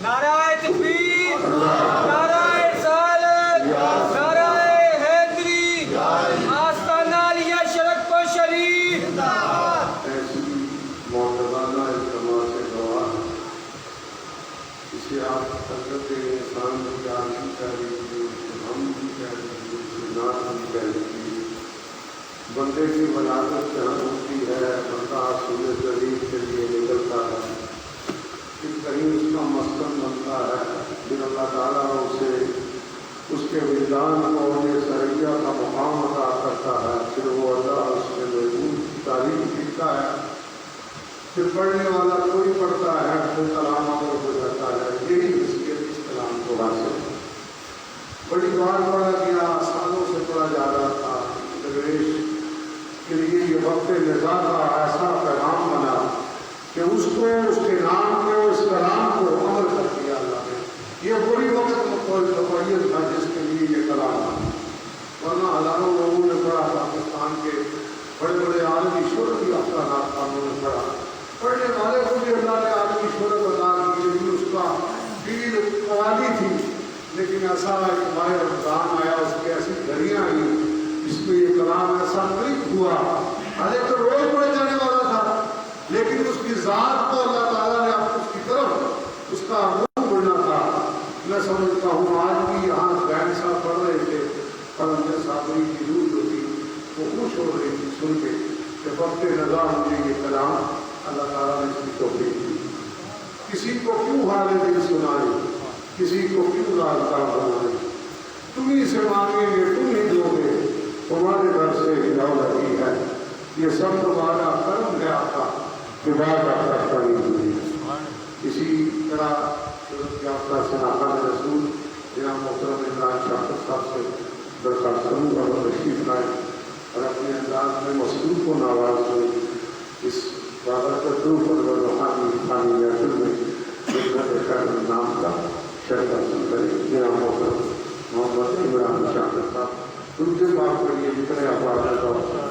نعرہ تکبیر، نعرہ رسالت، نعرہ حیدری، آستانہ علیہ شرک و شریف۔ ایسی معتبانہ اجتماع سے گواہ اسے آپ حضرت انسان کی عالم کہہ لیجیے، اسے ہم بھی کہہ لیجیے، اسے نات بھی کہہ لیجیے۔ بندے کی ولادت جہاں ہوتی ہے بندہ سورہ ذلیل کے لیے نکلتا ہے، پھر کہیں اس کا مسکن بنتا ہے، پھر اللہ تعالیٰ اسے اس کے وجدان کو یہ سریا کا مقام عطا کرتا ہے، پھر وہ اللہ اس کے محبوب کی تعریف لکھتا ہے، پھر پڑھنے والا کوئی پڑھتا ہے، پھر کلام آور ہو جاتا ہے۔ یہی حیثیت اس کلام کو حاصل ہے۔ بڑی بار پڑھا گیا، سالوں سے پڑھا جا رہا تھا، درویش کے لیے یہ وقت نزا کا ایسا پیغام بنا کہ اس کو، اس کے نام کو، اس کلام کو عمل کر دیا اللہ نے۔ یہ وہی وقت مقید تھا جس کے لیے یہ کلام بنا، ورنہ ہزاروں لوگوں نے پڑھا، پاکستان کے بڑے بڑے عالمی شہرت یافتہ ناطقوں نے پڑھا، پڑھنے والے کو بھی اللہ نے عالمی شہرت عطا کی، لیکن اس کا بیوی قوالی تھی، لیکن ایسا ایک ماہ رمضان آیا، اس کی ایسی گھڑیاں آئیں جس میں یہ کلام ایسا قریب ہوا، حالانکہ تو روز پڑھے جانے والا تھا، لیکن اس کی ذات کو اللہ تعالیٰ نے اس کی طرف اس کا روح بڑھنا تھا۔ میں سمجھتا ہوں آج بھی یہاں بین صاحب پڑھ رہے تھے، قلندر صابری کی روح جو تھی وہ خوش ہو رہی تھی سن کے کہ وقت نزا مجھے یہ کلام اللہ تعالیٰ نے اس کی توفیق دی۔ کسی کو کیوں حال دل سنائے، کسی کو کیوں رازدار بنائے، تم ہی سے مانگیں گے تم ہی دو گے، تمہارے گھر سے ہلاؤ لگی ہے، یہ سب تمہارا کرم ہے آقا، کہ بات آپ تک پڑی ہوئی ہے۔ اسی طرح شرط یافتہ شناخت رسول جناب محترم عمران شاکر صاحب سے درخواست کروں گا وہ تشریف لائیں اور اپنے انداز میں مسعود کو نواز ہوئے، اس بابرکت روح اور روحانی فانی محفل میں خدمت خیر نام کا شرف حاصل کریں۔ جناب محترم محمد عمران شاکر صاحب ان کے بات کے لیے ذکر آباد کا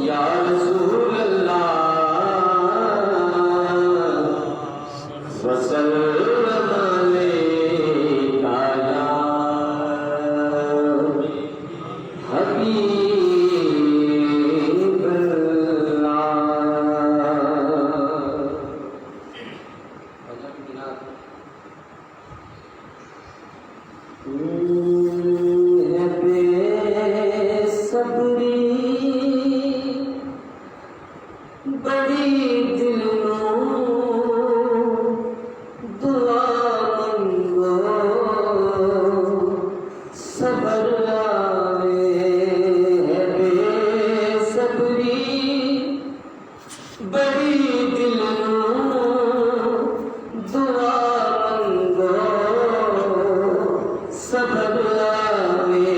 یا رسول اللہ وسلم علیکہ یا حبیب بڑی دل دعا منگو صبر آوے ہے بے صبری بڑی دل دعا منگو صبر آوے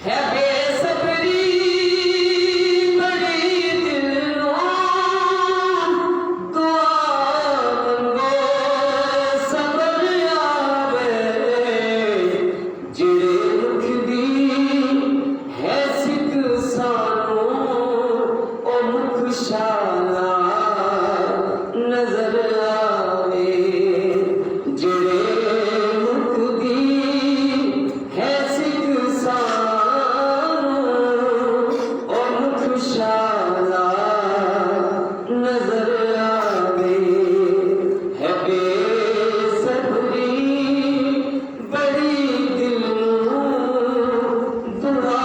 ہے بے صبری نظر آوے جڑے مکھ دی ہے سکھ سانو او مکھ شالا نظر آوے ہے بے صبری بڑی دل دعا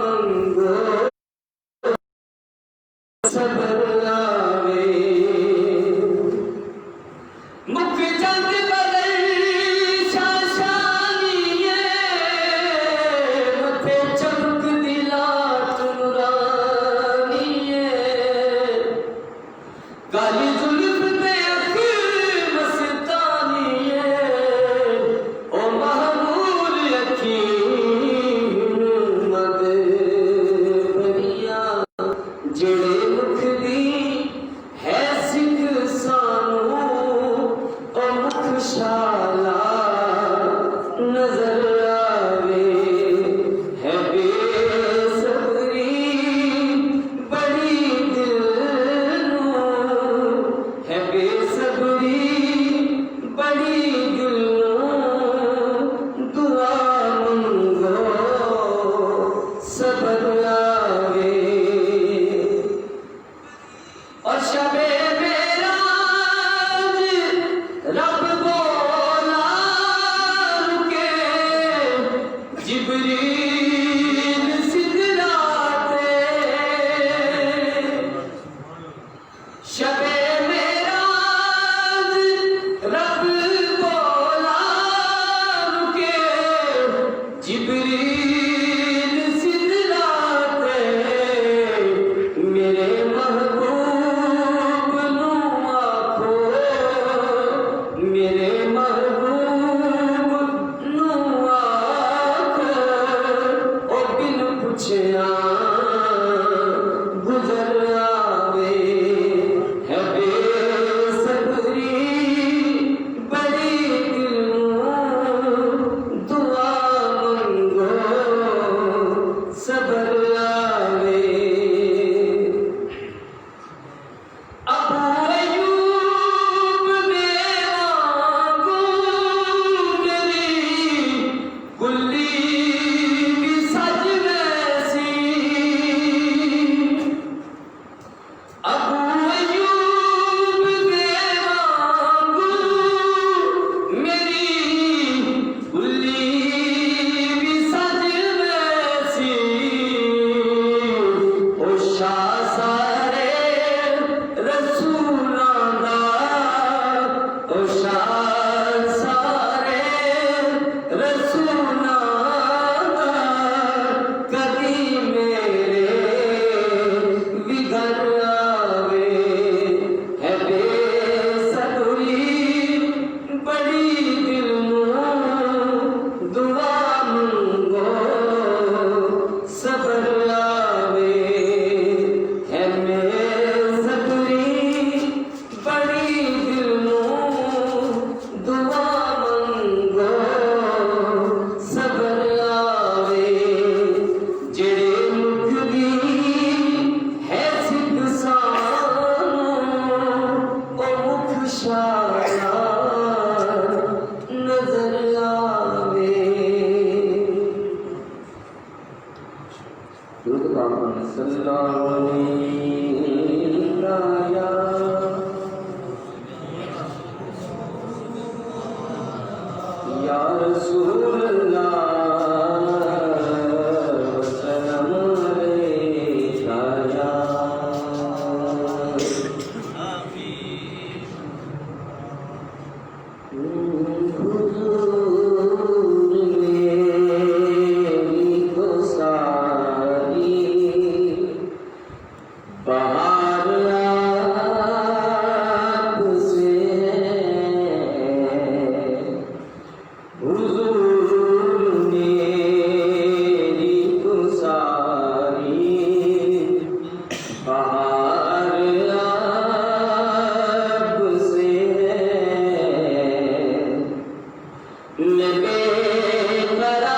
منگو صبر آوے مکھ جنگ بدل شاشانیے متھے چمک دلا چنرانیے کالی زلف پہ اکھ مستانیے او محمول یقین مد بنیا جڑے مکھ دی ہے سکھ سانو او مکھ شالا نظر آوے ہے بے صبری بڑی دل ہے بے صبری بڑی دل دعا منگو صبر آوے اور شب معراج رب بولا رکے جبریل سدراتے شب معراج رب بولا رکے جبریل سدراتے میرے محبوب نو آکھو میرے محبوب نو آکھو او بن پوچھیا گزر آوے ہے بے صبری بڑی دل دعا منگو صبر آوے ابو ایوب میرا گلی بھی سج ویسی درود پاک صلی اللہ علیہ یا رسول اللہ وسلام علیکہ یا حضور میری تو ساری بہار آپ سے حضور میری تو ساری بہار آپ سے میں بے قرار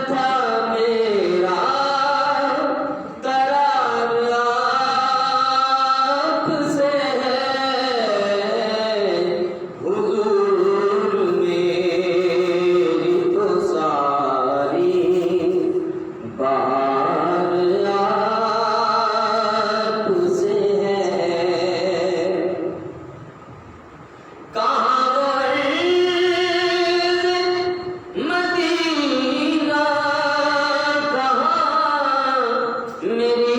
تھا میرا قرار آپ سے ہے حضور میری تو ساری بہار آپ سے ہے کہاں مدینہ کہاں میری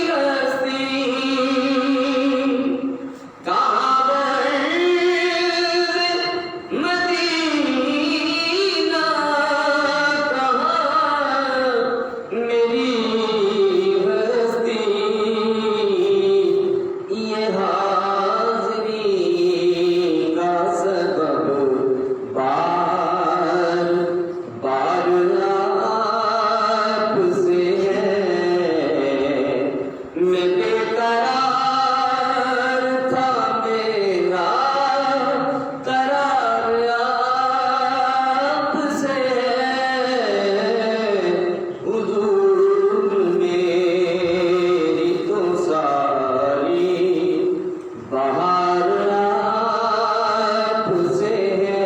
بستی کہاں مدینہ کہاں میری بستی یہ حاضری کا سبب بار بار آپ سے ہے میں بے قرار تھا میرا قرار آپ سے ہے حضور میری تو ساری بہار آپ سے ہے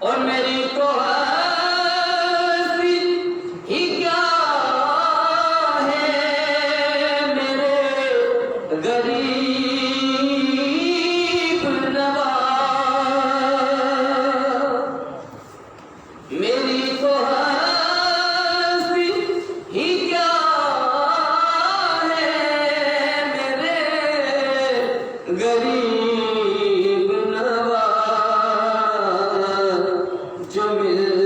اور میری تو ہستی ہی کیا ہے میرے غریب نواز میری تو ہستی ہی کیا ہے میرے غریب نواز جو مل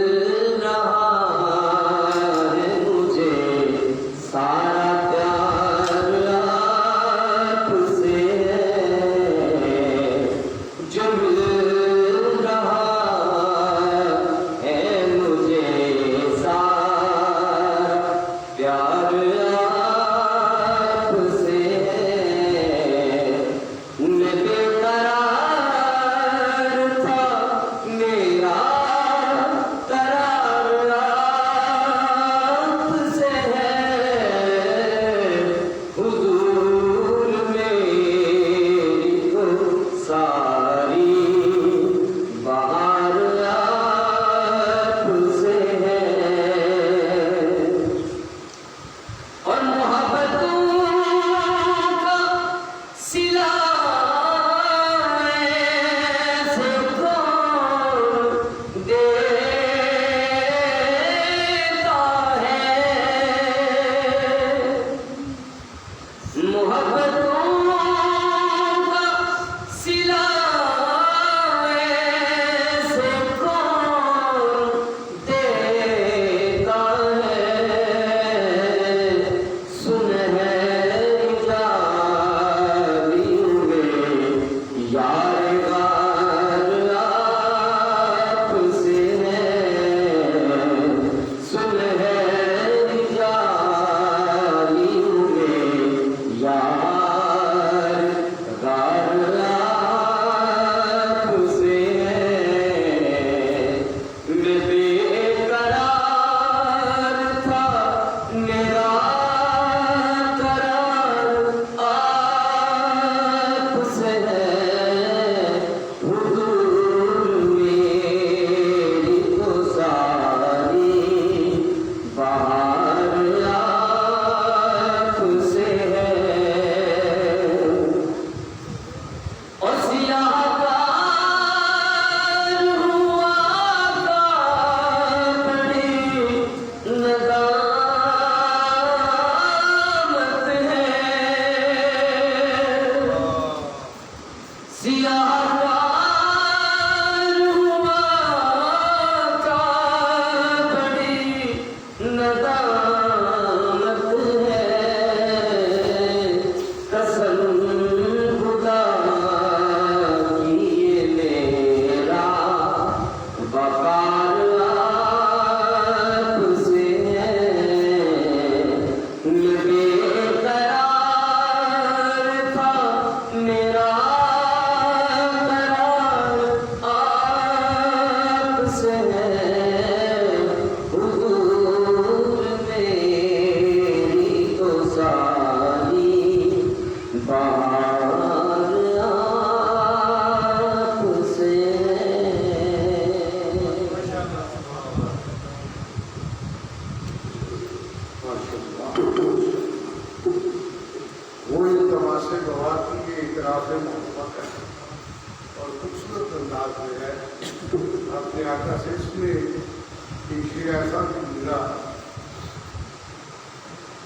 آقا سے اس میں ایک شعر ایسا بھی ملا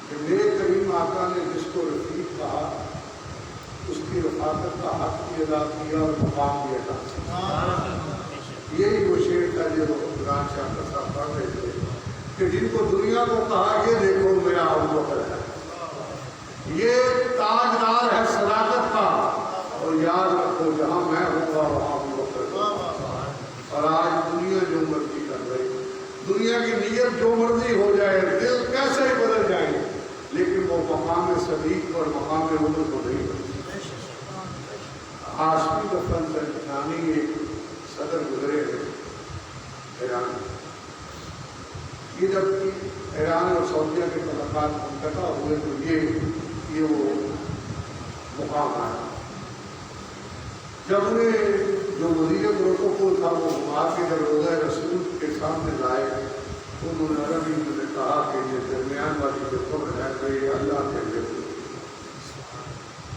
کہ میرے کریم آقا نے جس کو رفیق کہا اس کی رفاقت کا حق بھی ادا کیا اور مقام بھی ادا کیا. یہی وہ شعر تھا جو قرآن شاہ کا صاحب پڑھ رہے تھے کہ جن کو دنیا کو کہا یہ دیکھو میرا ابو بکر ہے، یہ تاجدار ہے صداقت کا، اور یاد رکھو جہاں میں ہوگا وہاں ابو بکر ہوگا. اور آج دنیا جو مرضی کر رہی، دنیا کی نیت جو مرضی ہو جائے، دل کیسے ہی بدل جائیں، لیکن وہ مقام صدیق اور مقام عمر کو نہیں بدل. آشمی کا فن سرکانی ایک صدر گزرے ہیں ایران. یہ جب ایران اور سعودیہ کے تعلقات منقطع ہوئے تو یہ وہ مقام آیا. جب انہیں جو وزیر پروٹوکول تھا وہ وہاں کے جب روضہ رسول کے سامنے لائے تو انہوں نے عربی میں کہا کہ یہ درمیان والی جو قبر ہے تو یہ اللہ کے لیے.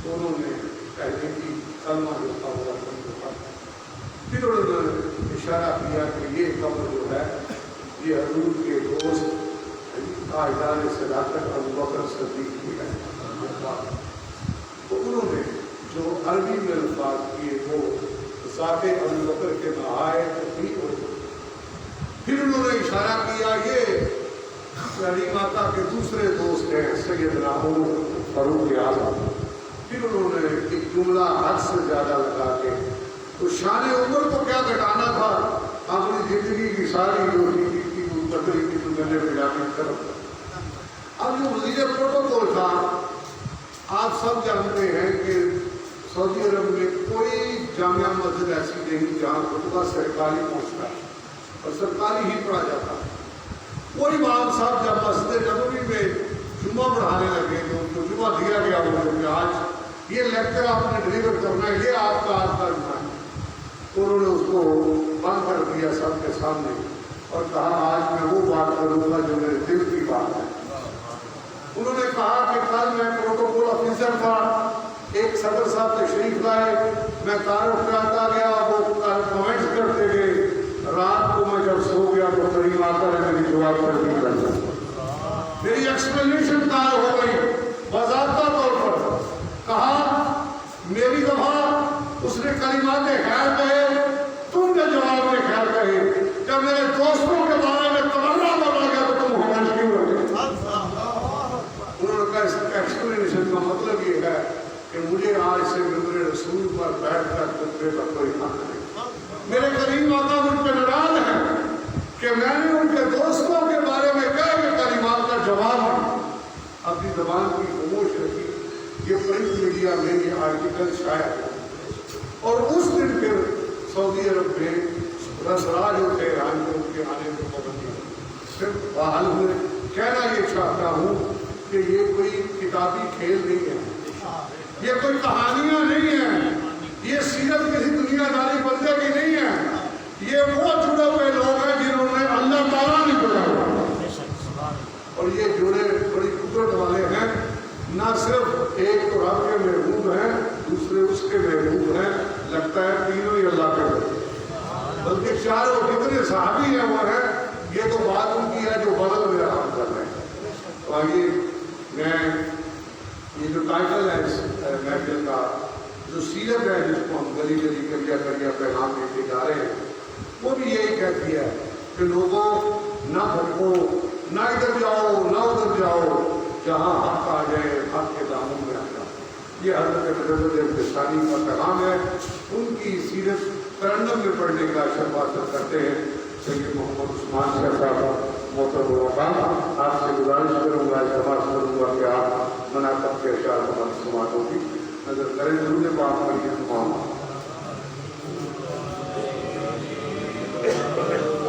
تو انہوں نے کہنے کی کلمہ جو تھا وہ پھر انہوں نے اشارہ کیا کہ یہ قبر جو ہے یہ حضور کے دوست تاجدار صداقت ابو بکر صدیق کی ہے. تو انہوں نے جو عربی میں الفاظ کیے وہ ذات ابو بکر کے نہائے ٹھیک ہو. پھر انہوں نے اشارہ کیا یہ علی ماتا کے دوسرے دوست ہیں سیدنا عمر فاروق اعظم. پھر انہوں نے ایک جملہ حد سے زیادہ لگا کے تو شان عمر کو کیا گھٹانا تھا، اپنی زندگی کی ساری جو بکری کی تو گلے میں جانے کی طرف. اب جو وزیر پروٹوکول تھا، آپ سب جانتے ہیں کہ سعودی عرب میں کوئی جامعہ مسجد ایسی نہیں جہاں خطبہ سرکاری پہنچتا ہے اور سرکاری ہی پڑھا جاتا ہے. کوئی امام صاحب جب مسجد نبوی میں جمعہ پڑھانے لگے تو ان کو جمعہ دیا گیا کہ آج یہ لیکچر آپ نے ڈلیور کرنا ہے، یہ آپ کا آج کا جمعہ ہے. انہوں نے اس کو بند کر دیا سب کے سامنے اور کہا آج میں وہ بات کروں گا جو میرے دل کی بات ہے. انہوں نے کہا کہ کل میں پروٹوکول آفیسر تھا، ایک صدر صاحب تشریف لائے، میں تعارف کراتا گیا، وہ کمنٹس کرتے گئے. رات کو میں جب سو گیا تو کریم آتا ہے میری جواب پر نہیں کرتا. میری ایکسپلینیشن تیار ہو گئی. باضابطہ طور پر کہا میری دفعہ اس نے کلمات خیر کہے، تم نے جواب میں خیر کہے. جب میرے دوستوں کے بارے میں تمنا بنا گیا تو تم خاموش کیوں رہے؟ انہوں نے کہا اس ایکسپلینیشن کا مطلب یہ ہے کہ مجھے آج سے ممبر رسول پر بیٹھ کر خطبے کا کوئی حق نہیں. میرے کریم آقا مجھ پہ ناراض ہیں کہ میں نے ان کے دوستوں کے بارے میں کہا کہ کلمات کا جواب اپنی زبان کی خاموش رکھی. یہ پرنٹ میڈیا میں یہ آرٹیکل شائع ہے اور اس دن پھر سعودی عرب میں رسراج ہوتے ایران کے ان کے آنے میں پابندی پھر بحال ہوئے. کہنا یہ چاہتا ہوں کہ یہ کوئی کتابی کھیل نہیں ہے، یہ کوئی کہانیاں نہیں ہیں، یہ سیرت کسی دنیا داری بندے کی نہیں ہے. یہ وہ جڑے ہوئے لوگ ہیں جنہوں نے اللہ تعالیٰ نہیں جڑا ہوا اور یہ جڑے بڑی قدرت والے ہیں. نہ صرف ایک تو رب کے محبوب ہیں، دوسرے اس کے محبوب ہیں، لگتا ہے تینوں ہی اللہ کے محبوب، بلکہ چاروں جتنے صحابی ہیں وہ ہیں. یہ تو بات ان کی ہے جو بدل میں آرام کر رہے ہیں. تو آئیے میں یہ جو ٹائٹل ہے اس محفل کا، جو سیرت ہے جس کو ہم گلی گلی کریا کریا پیغام دیتے جا رہے ہیں، وہ بھی یہی کہتی ہے کہ لوگوں نہ بھٹکو، نہ ادھر جاؤ نہ ادھر جاؤ، جہاں حق آ جائے حق کے دامن میں آ جاؤ. یہ حضرت مجدد انتشاری کا پیغام ہے. ان کی سیرت ترنم میں پڑھنے کا شرف حاصل کرتے ہیں سید محمد عثمان شاہ صاحب. محترم علماء، آپ سے گزارش کروں گا، التماس کروں گا کہ آپ مناقب کے اشعار تمام سماعتوں کی نظر کریں. درود پاک پڑھیے تمام. مجدد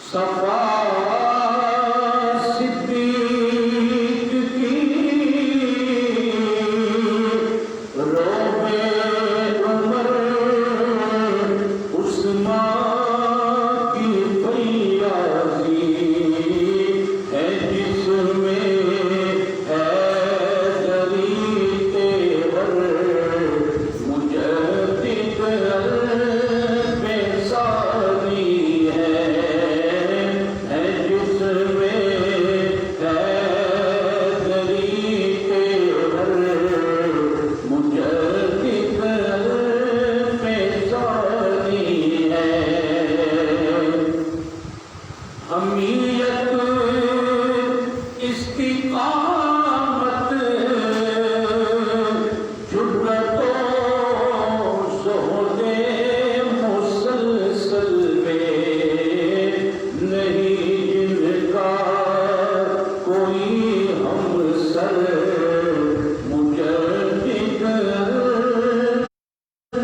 صفا صدیق کی روبے عمر عثمان کی فیاضی ہے جس میں ہے دری تیور مجدد بے ثانی ہے جس میں ہے دری تیور مجدد بے ثانی ہے حمیت استقامت جرت و زہد مسلسل میں نہیں جن کا کوئی ہمسر مجدد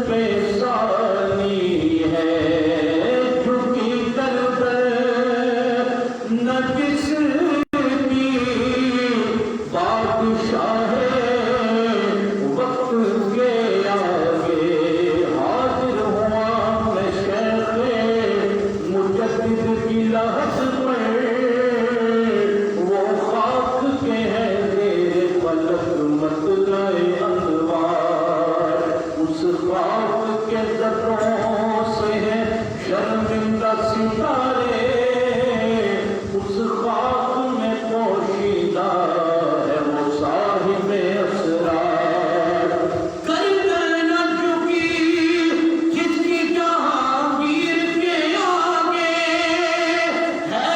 بے ثانی ہے جھکی طرف نہ کس کی بادشاہ وقت کے آگے حاضر ہوا میں شیخ مجدد کی لحظ پر وہ خاک کے ہیں تیرے فلک مطلع انوار اس خاک کے ذروں سے ہیں شرمندہ ستارے اس خاک میں پوشیدہ ہے وہ صاحب اسرار گردن نہ جھکی جس کی جہانگیر کے آگے ہے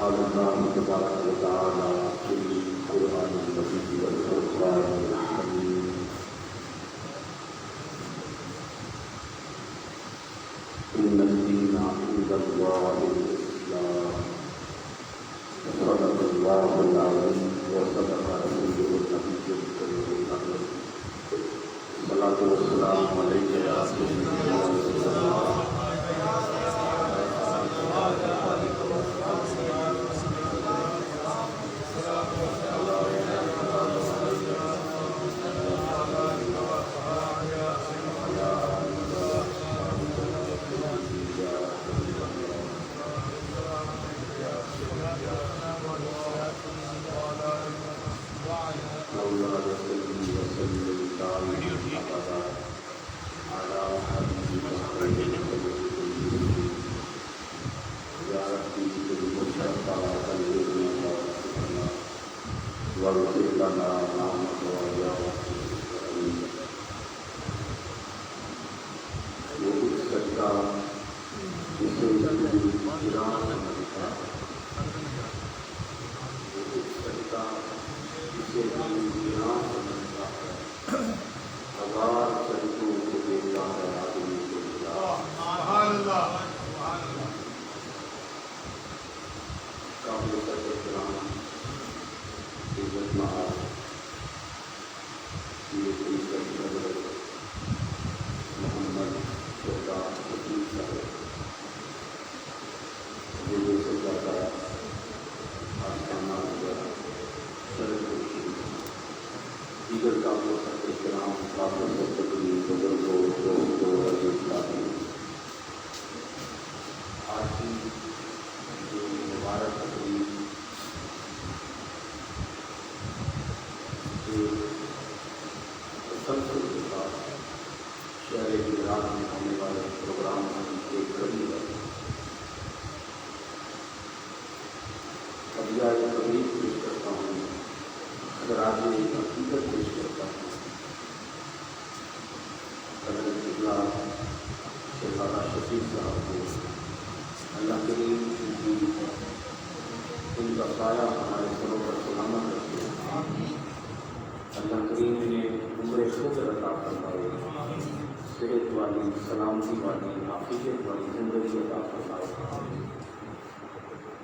قال الله تبارك وتعالى في القرآن عند الله الإسلام صدق الله العظيم وصدق رسوله النبي الكريم الأمين الصلاة والسلام عليك يا سيدنا رسول الله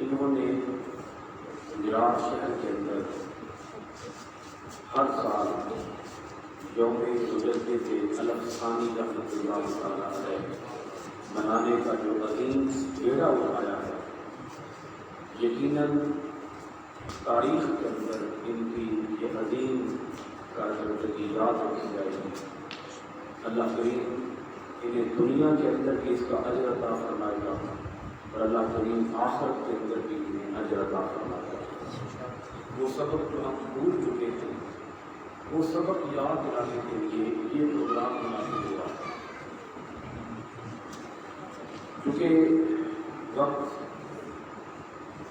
انہوں نے گجرات شہر کے اندر ہر سال یوم مجدد الفسانی رحمۃ اللہ تعالیٰ علیہ منانے کا جو عظیم بیڑا اٹھایا ہے، یقیناً تاریخ کے اندر ان کی یہ عظیم کارکردگی یاد رکھی جائے گی۔ اللہ کریم انہیں دنیا کے اندر بھی اس کا اجر عطا فرمائے گا اور اللہ کریم آخرت کے اندر بھی انہیں اجر عطا فرمائے گا۔ وہ سبق جو ہم بھول چکے تھے، وہ سبق یاد دلانے کے لیے یہ پروگرام منعقد ہوا۔ کیونکہ وقت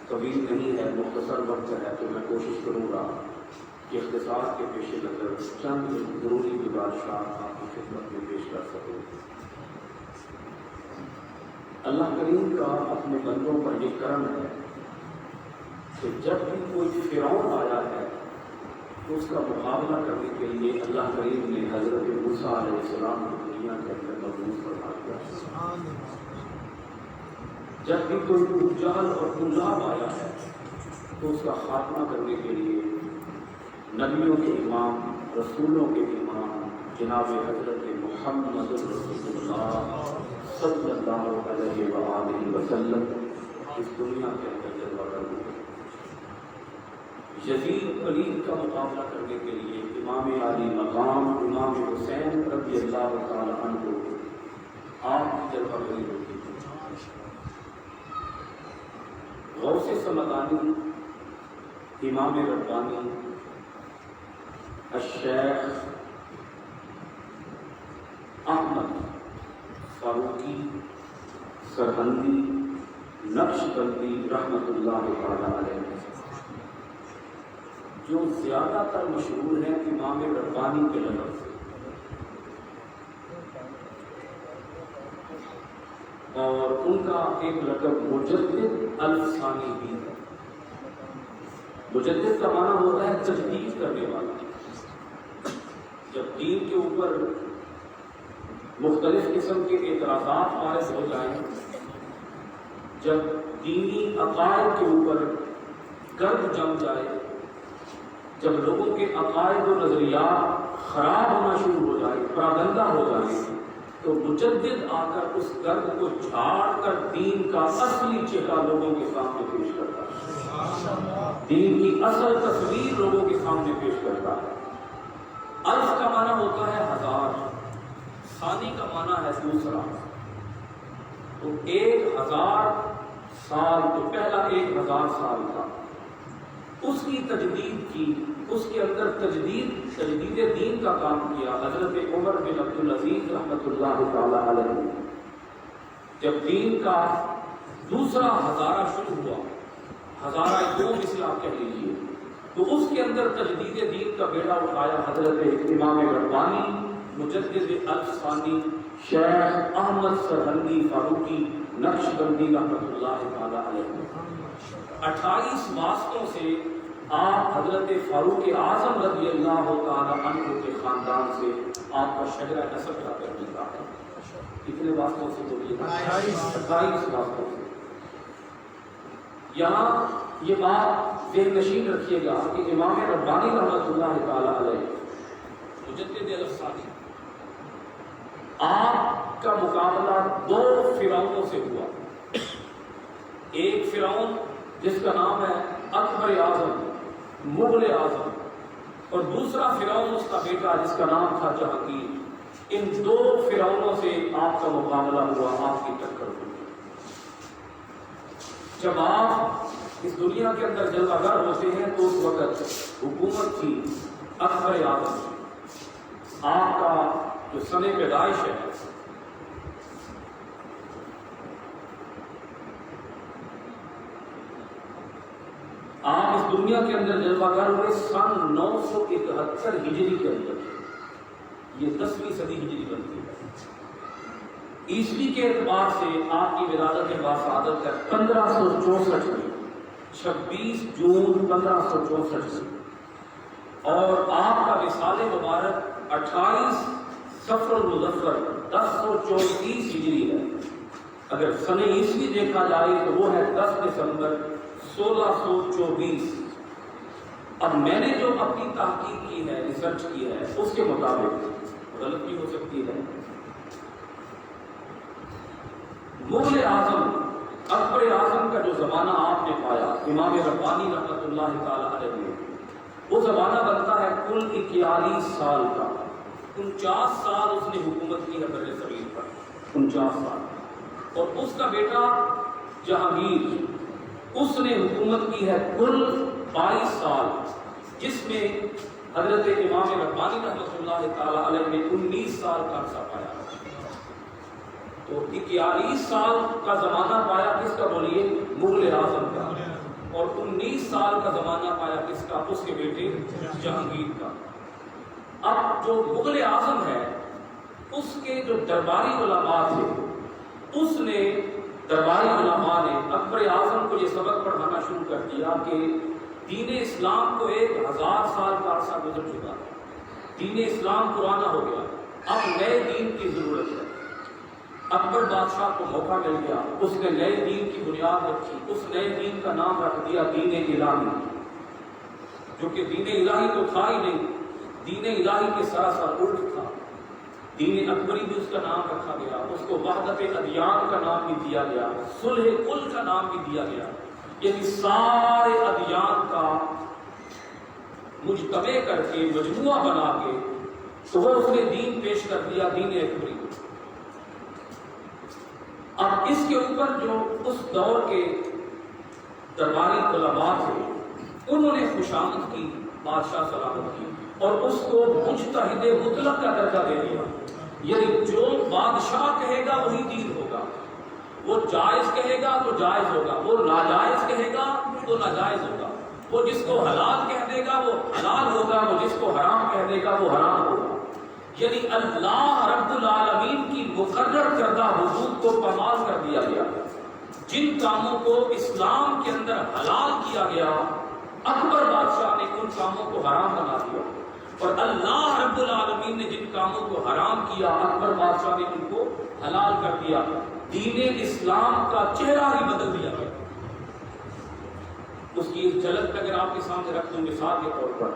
طویل نہیں ہے، مختصر وقت ہے، تو میں کوشش کروں گا کہ اختصار کے پیش نظر چند ضروری گزارشات آپ کی خدمت میں پیش کر سکوں۔ اللہ کریم کا اپنے بندوں پر یہ کرم ہے کہ جب بھی کوئی فرعون آیا ہے تو اس کا مقابلہ کرنے کے لیے اللہ کریم نے حضرت موسیٰ علیہ السلام کو دنیا کے اندر مبعوث فرما دیا۔ جب بھی کوئی دجال اور کذاب آیا ہے تو اس کا خاتمہ کرنے کے لیے نبیوں کے امام، رسولوں کے امام جناب حضرت محمد رسول اللہ صلی اللہ علیہ وآلہ وسلم اس دنیا کے اندر جلوہ گر ہوئے۔ یزید پلید کا مقابلہ کرنے کے لیے امام علی مقام امام حسین رضی اللہ تعالی عنہ آپ جلوہ گری ہوتی تھی۔ غوث سمدانی، امام ربانی، الشیخ احمد فاروقی سرہندی نقش بندی رحمۃ اللہ تعالی علیہ جو زیادہ تر مشہور ہیں امام ربانی کے لقب سے، اور ان کا ایک لقب مجدد الثانی بھی ہے۔ مجدد کا معنی ہوتا ہے تجدید کرنے والا۔ جب دین کے اوپر مختلف قسم کے اعتراضات وارد ہو جائیں جب دینی عقائد کے اوپر گرد جم جائے، جب لوگوں کے عقائد و نظریات خراب ہونا شروع ہو جائے، پراگندہ ہو جائے، تو مجدد آ کر اس گرد کو جھاڑ کر دین کا اصلی چہرہ لوگوں کے سامنے پیش کرتا ہے، دین کی اصل تصویر لوگوں کے سامنے پیش کرتا ہے۔ الف کا معنی ہوتا ہے ہزار، ثانی کا معنی ہے دوسرا، تو 1000 سال، تو پہلا 1000 سال تھا، اس کی تجدید کی، اس کے اندر تجدید دین کا کام کیا حضرت عمر بن عبدالعزیز رحمۃ اللہ تعالی علیہ۔ جب دین کا دوسرا ہزارہ شروع ہوا، ہزارہ دوم اسے آپ کہہ لیجیے، تو اس کے اندر تجدید دین کا بیڑا اٹھایا حضرت امام ربانی مجدد الثانی شیخ احمد سرہندی فاروقی نقشبندی رحمۃ اللہ تعالی علیہ۔ 28 واسطوں سے آپ حضرت فاروق اعظم رضی اللہ تعالی عنہ کے خاندان سے آپ کا شجرہ نسب کا ملتا ہے۔ کتنے واسطوں سے بولیے؟ 28 واسطوں سے۔ یہاں یہ بات ذہن نشین رکھیے گا کہ امام ربانی رحمۃ اللہ تعالی علیہ مجدد الثانی، آپ کا مقابلہ 2 فرعونوں سے ہوا۔ ایک فرعون جس کا نام ہے اکبر اعظم، مغل اعظم، اور دوسرا فرعون اس کا بیٹا جس کا نام تھا جہانگیر۔ ان 2 فرعونوں سے آپ کا مقابلہ ہوا، آپ کی ٹکر ہوئی۔ جب آپ اس دنیا کے اندر جلوہ گر ہوتے ہیں تو اس وقت حکومت تھی اکبر اعظم۔ آپ کا جو سن پیدائش ہے آپ اس دنیا کے اندر جلوہ گر ہوئے سن 971 ہجری کے اندر، یہ 10ویں صدی ہجری بنتی ہے۔ عیسوی کے اعتبار سے آپ کی ولادت باسعادت ہے 1564 میں، 26 جون 1564 میں، اور آپ کا وصال مبارک 28 صفر المظفر 1034 ہجری ہے۔ اگر سن عیسوی دیکھا جائے تو وہ ہے 10 دسمبر 1624۔ اب میں نے جو اپنی تحقیق کی ہے، ریسرچ کی ہے، اس کے مطابق غلط بھی ہو سکتی ہے۔ مغل اعظم اکبر اعظم کا جو زمانہ آپ نے پایا امام ربانی رحمۃ اللہ تعالی علیہ نے، وہ زمانہ بنتا ہے کل 41 سال کا۔ 49 سال اس نے حکومت کی ہے بر صغیر پر، 49 سال، اور اس کا بیٹا جہانگیر اس نے حکومت کی ہے کل 22 سال، جس میں حضرت امام ربانی رحمۃ اللہ تعالی علیہ نے 19 سال کا عرصہ پایا۔ تو 41 سال کا زمانہ پایا کس کا بولیے؟ مغل اعظم کا، اور 19 سال کا زمانہ پایا کس کا؟ اس کے بیٹے جہانگیر کا۔ اب جو مغل اعظم ہے اس کے جو درباری علماء تھے، اس نے درباری علماء نے اکبر اعظم کو یہ سبق پڑھانا شروع کر دیا کہ دین اسلام کو 1000 سال کا عرصہ گزر چکا ہے، دین اسلام پرانا ہو گیا، اب نئے دین کی ضرورت ہے۔ اکبر بادشاہ کو موقع مل گیا، اس نے نئے دین کی بنیاد رکھی، اس نئے دین کا نام رکھ دیا دین الہی، جو کہ دین الہی تو تھا ہی نہیں، دین الہی کے سراسر الٹ تھا۔ دین اکبری بھی اس کا نام رکھا گیا، اس کو وحدت ادیان کا نام بھی دیا گیا، صلح کل کا نام بھی دیا گیا، یعنی سارے ادیان کا مجتمع کر کے مجموعہ بنا کے تو وہ اس نے دین پیش کر دیا، دین اکبری۔ اب اس کے اوپر جو اس دور کے درباری علماء تھے انہوں نے خوشامد کی، بادشاہ سلامت کی، اور اس کو مجتہد مطلق کا درجہ دے دیا، یعنی جو بادشاہ کہے گا وہی دین ہوگا، وہ جائز کہے گا تو جائز ہوگا، وہ ناجائز کہے گا تو ناجائز ہوگا، وہ جس کو حلال کہہ دے گا وہ حلال ہوگا، وہ جس کو حرام کہہ دے گا وہ حرام ہوگا۔ یعنی اللہ رب العالمین کی مقرر کردہ حدود کو پامال کر دیا گیا۔ جن کاموں کو اسلام کے اندر حلال کیا گیا اکبر بادشاہ نے ان کاموں کو حرام بنا دیا، اور اللہ رب العالمین نے جن کاموں کو حرام کیا اکبر بادشاہ نے ان کو حلال کر دیا۔ دین اسلام کا چہرہ ہی بدل دیا گیا۔ اس کی ایک جھلک اگر آپ کے سامنے رکھ دوں مثال کے طور پر،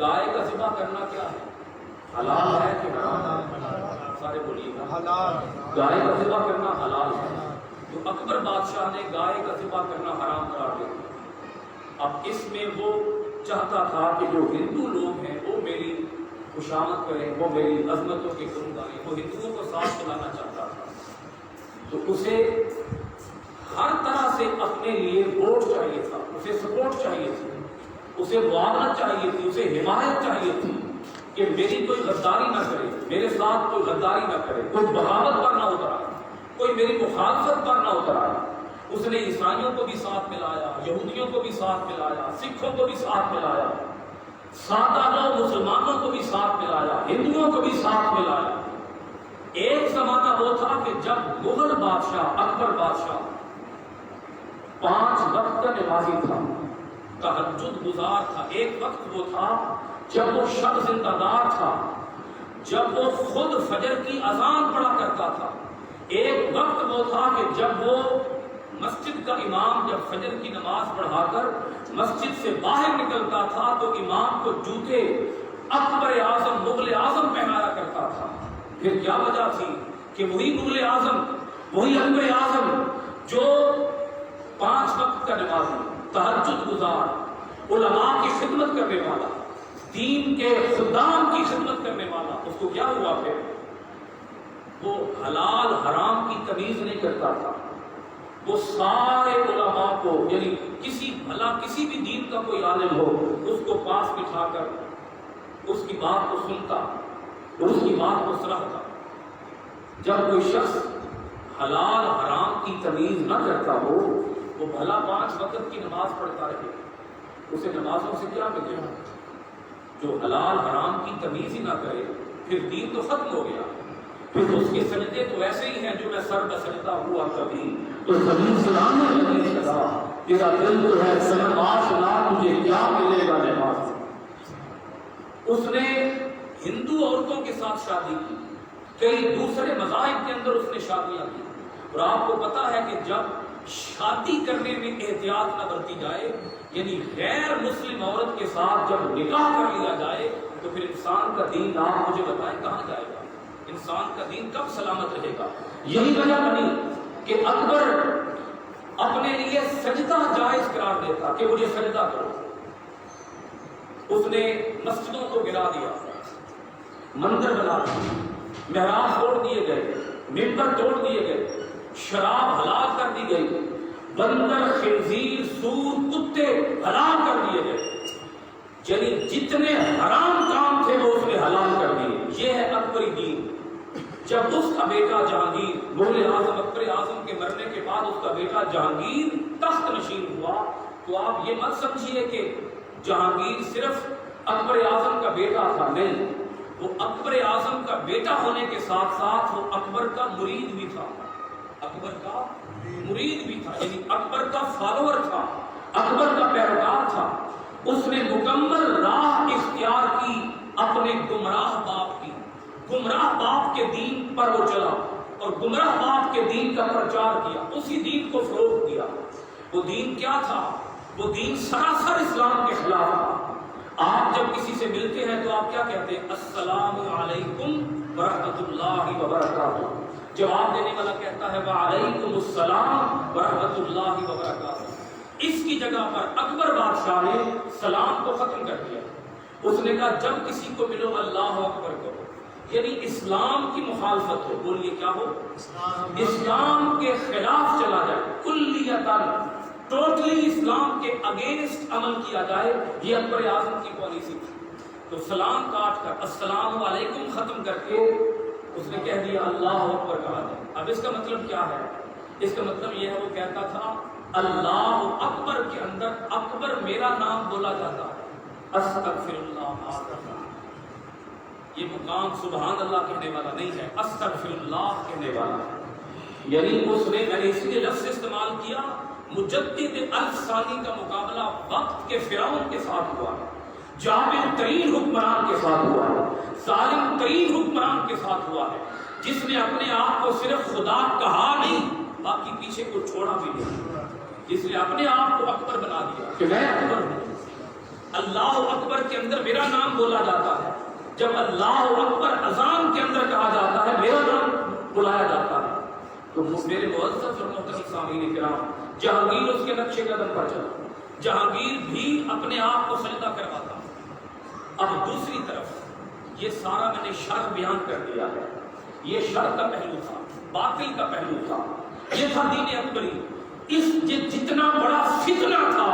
گائے کا ذبح کرنا کیا ہے؟ حلال ہے کہ حرام ہے؟ سارے بولیے گا حلال۔ گائے کا ذبح کرنا حلال ہے، تو اکبر بادشاہ نے گائے کا ذبح کرنا حرام قرار دیا۔ اب اس میں وہ چاہتا تھا کہ جو ہندو لوگ ہیں وہ میری خوشامد کریں، وہ میری عظمتوں کے گن گائیں، وہ ہندوؤں کو ساتھ چلانا چاہتا تھا، تو اسے ہر طرح سے اپنے لیے ووٹ چاہیے تھا، اسے سپورٹ چاہیے تھی، اسے معاونت چاہیے تھی، اسے حمایت چاہیے تھی کہ میری کوئی غداری نہ کرے، میرے ساتھ کوئی غداری نہ کرے، کوئی بغاوت پر نہ اتر آئے، کوئی میری مخالفت پر نہ اتر آئے۔ اس نے عیسائیوں کو بھی ساتھ ملایا، یہودیوں کو بھی ساتھ ملایا، سکھوں کو بھی ساتھ ملایا، سادہ لوگ مسلمانوں کو بھی ساتھ ملایا، ہندوؤں کو بھی ساتھ ملایا۔ ایک زمانہ وہ تھا کہ جب مغل بادشاہ اکبر بادشاہ 5 وقت کا نمازی تھا، تہجد گزار تھا۔ ایک وقت وہ تھا جب وہ شب زندہ دار تھا، جب وہ خود فجر کی اذان پڑھا کرتا تھا۔ ایک وقت وہ تھا کہ جب وہ مسجد کا امام جب فجر کی نماز پڑھا کر مسجد سے باہر نکلتا تھا تو امام کو جوتے اکبر اعظم مغل اعظم پہنایا کرتا تھا۔ پھر کیا وجہ تھی کہ وہی مغل اعظم، وہی اکبر اعظم جو 5 وقت کا نمازی، تہجد گزار، علماء کی خدمت کرنے والا، دین کے خدام کی خدمت کرنے والا، اس کو کیا ہوا؟ پھر وہ حلال حرام کی تمیز نہیں کرتا تھا۔ وہ سارے علماء کو، یعنی کسی بھی دین کا کوئی عالم ہو اس کو پاس بٹھا کر اس کی بات کو سنتا اور اس کی بات کو سراہتا۔ جب کوئی شخص حلال حرام کی تمیز نہ کرتا ہو، وہ بھلا 5 وقت کی نماز پڑھتا رہے، اسے نمازوں سے کیا ملے گا؟ جو حلال حرام کی تمیز ہی نہ کرے پھر دین تو ختم ہو گیا، پھر اس کے سجدے تو ایسے ہی ہیں جو میں سر کا سجدہ ہوا کبھی تو زمین سلانے لگی صدا، تیرا دل تو ہے سنواس لا تجھے کیا ملے گا نماز۔ اس نے ہندو عورتوں کے ساتھ شادی کی، کئی دوسرے مذاہب کے اندر اس نے شادیاں کی، اور آپ کو پتا ہے کہ جب شادی کرنے میں احتیاط نہ برتی جائے، یعنی غیر مسلم عورت کے ساتھ جب نکاح کر لیا جائے تو پھر انسان کا دین آپ مجھے بتائیں کہاں جائے گا؟ انسان کا دین کب سلامت رہے گا؟ یہی وجہ بنی کہ اکبر اپنے لیے سجدہ جائز قرار دیتا کہ مجھے سجدہ کرو۔ اس نے مسجدوں کو گرا دیا، مندر بنا دیا، محراب توڑ دیے گئے، ممبر توڑ دیے گئے، شراب حلال کر دی گئی، بندر خنزیر سور کتے حلال کر دیے گئے، یعنی جتنے حرام کام تھے وہ اس نے حلال کر دیے۔ یہ ہے اکبری دین۔ جب اس کا بیٹا جہانگیر، مغل اعظم اکبر اعظم کے مرنے کے بعد اس کا بیٹا جہانگیر تخت نشین ہوا، تو آپ یہ مت سمجھیے کہ جہانگیر صرف اکبر اعظم کا بیٹا تھا، نہیں، وہ اکبر اعظم کا بیٹا ہونے کے ساتھ ساتھ وہ اکبر کا مرید بھی تھا، اکبر کا مرید بھی تھا، یعنی اکبر کا فالوور تھا، اکبر کا پیروکار تھا۔ اس نے مکمل راہ اختیار کی اپنے گمراہ باپ کی، گمراہ باپ کے دین پر وہ چلا اور گمراہ باپ کے دین کا پرچار کیا، اسی دین کو فروغ دیا۔ وہ دین کیا تھا؟ وہ دین سراسر اسلام کے خلاف تھا۔ آپ جب کسی سے ملتے ہیں تو آپ کیا کہتے ہیں؟ السلام علیکم ورحمۃ اللہ وبرکاتہ۔ جواب دینے والا کہتا ہے وعلیکم السلام ورحمۃ اللہ وبرکاتہ۔ اس کی جگہ پر اکبر بادشاہ نے سلام کو ختم کر دیا۔ اس نے کہا جب کسی کو ملو اللہ اکبر کرو، یعنی اسلام کی مخالفت ہو، بولیے کیا ہو؟ اسلام کے خلاف چلا جائے، کلیتاً ٹوٹلی اسلام کے اگینسٹ عمل کیا جائے، یہ اکبر اعظم کی پالیسی تھی۔ تو سلام کاٹ کر السلام علیکم ختم کر کے اس نے کہہ دیا اللہ اکبر کہا جائے۔ اب اس کا مطلب کیا ہے؟ اس کا مطلب یہ ہے وہ کہتا تھا اللہ اکبر کے اندر اکبر میرا نام بولا جاتا ہے، استغفر اللہ، یہ مقام سبحان اللہ کہنے والا نہیں ہے، استغفر اللہ کہنے والا ہے۔ یعنی اس نے، میں نے اس لیے لفظ استعمال کیا، مجدد الثانی کا مقابلہ وقت کے فرعون کے ساتھ ہوا ہے، جابر ترین حکمران کے ساتھ ہوا ہے، ظالم ترین حکمران کے ساتھ ہوا ہے۔ جس نے اپنے آپ کو صرف خدا کہا نہیں باقی پیچھے کو چھوڑا بھی نہیں، جس نے اپنے آپ کو اکبر بنا دیا کہ میں اکبر ہوں۔ اللہ اکبر کے اندر میرا نام بولا جاتا ہے، جب اللہ اکبر اذان کے اندر کہا جاتا ہے میرا نام بلایا جاتا ہے۔ تو میرے معزز اور محترم سامعین کرام، جہانگیر اس کے نقش قدم پر چلا، جہانگیر بھی اپنے آپ کو سجدہ کرواتا۔ اب دوسری طرف یہ سارا میں نے شرح بیان کر دیا ہے، یہ شرح کا پہلو تھا، باطل کا پہلو تھا، یہ تھا دین اکبری۔ اس جتنا بڑا فتنہ تھا،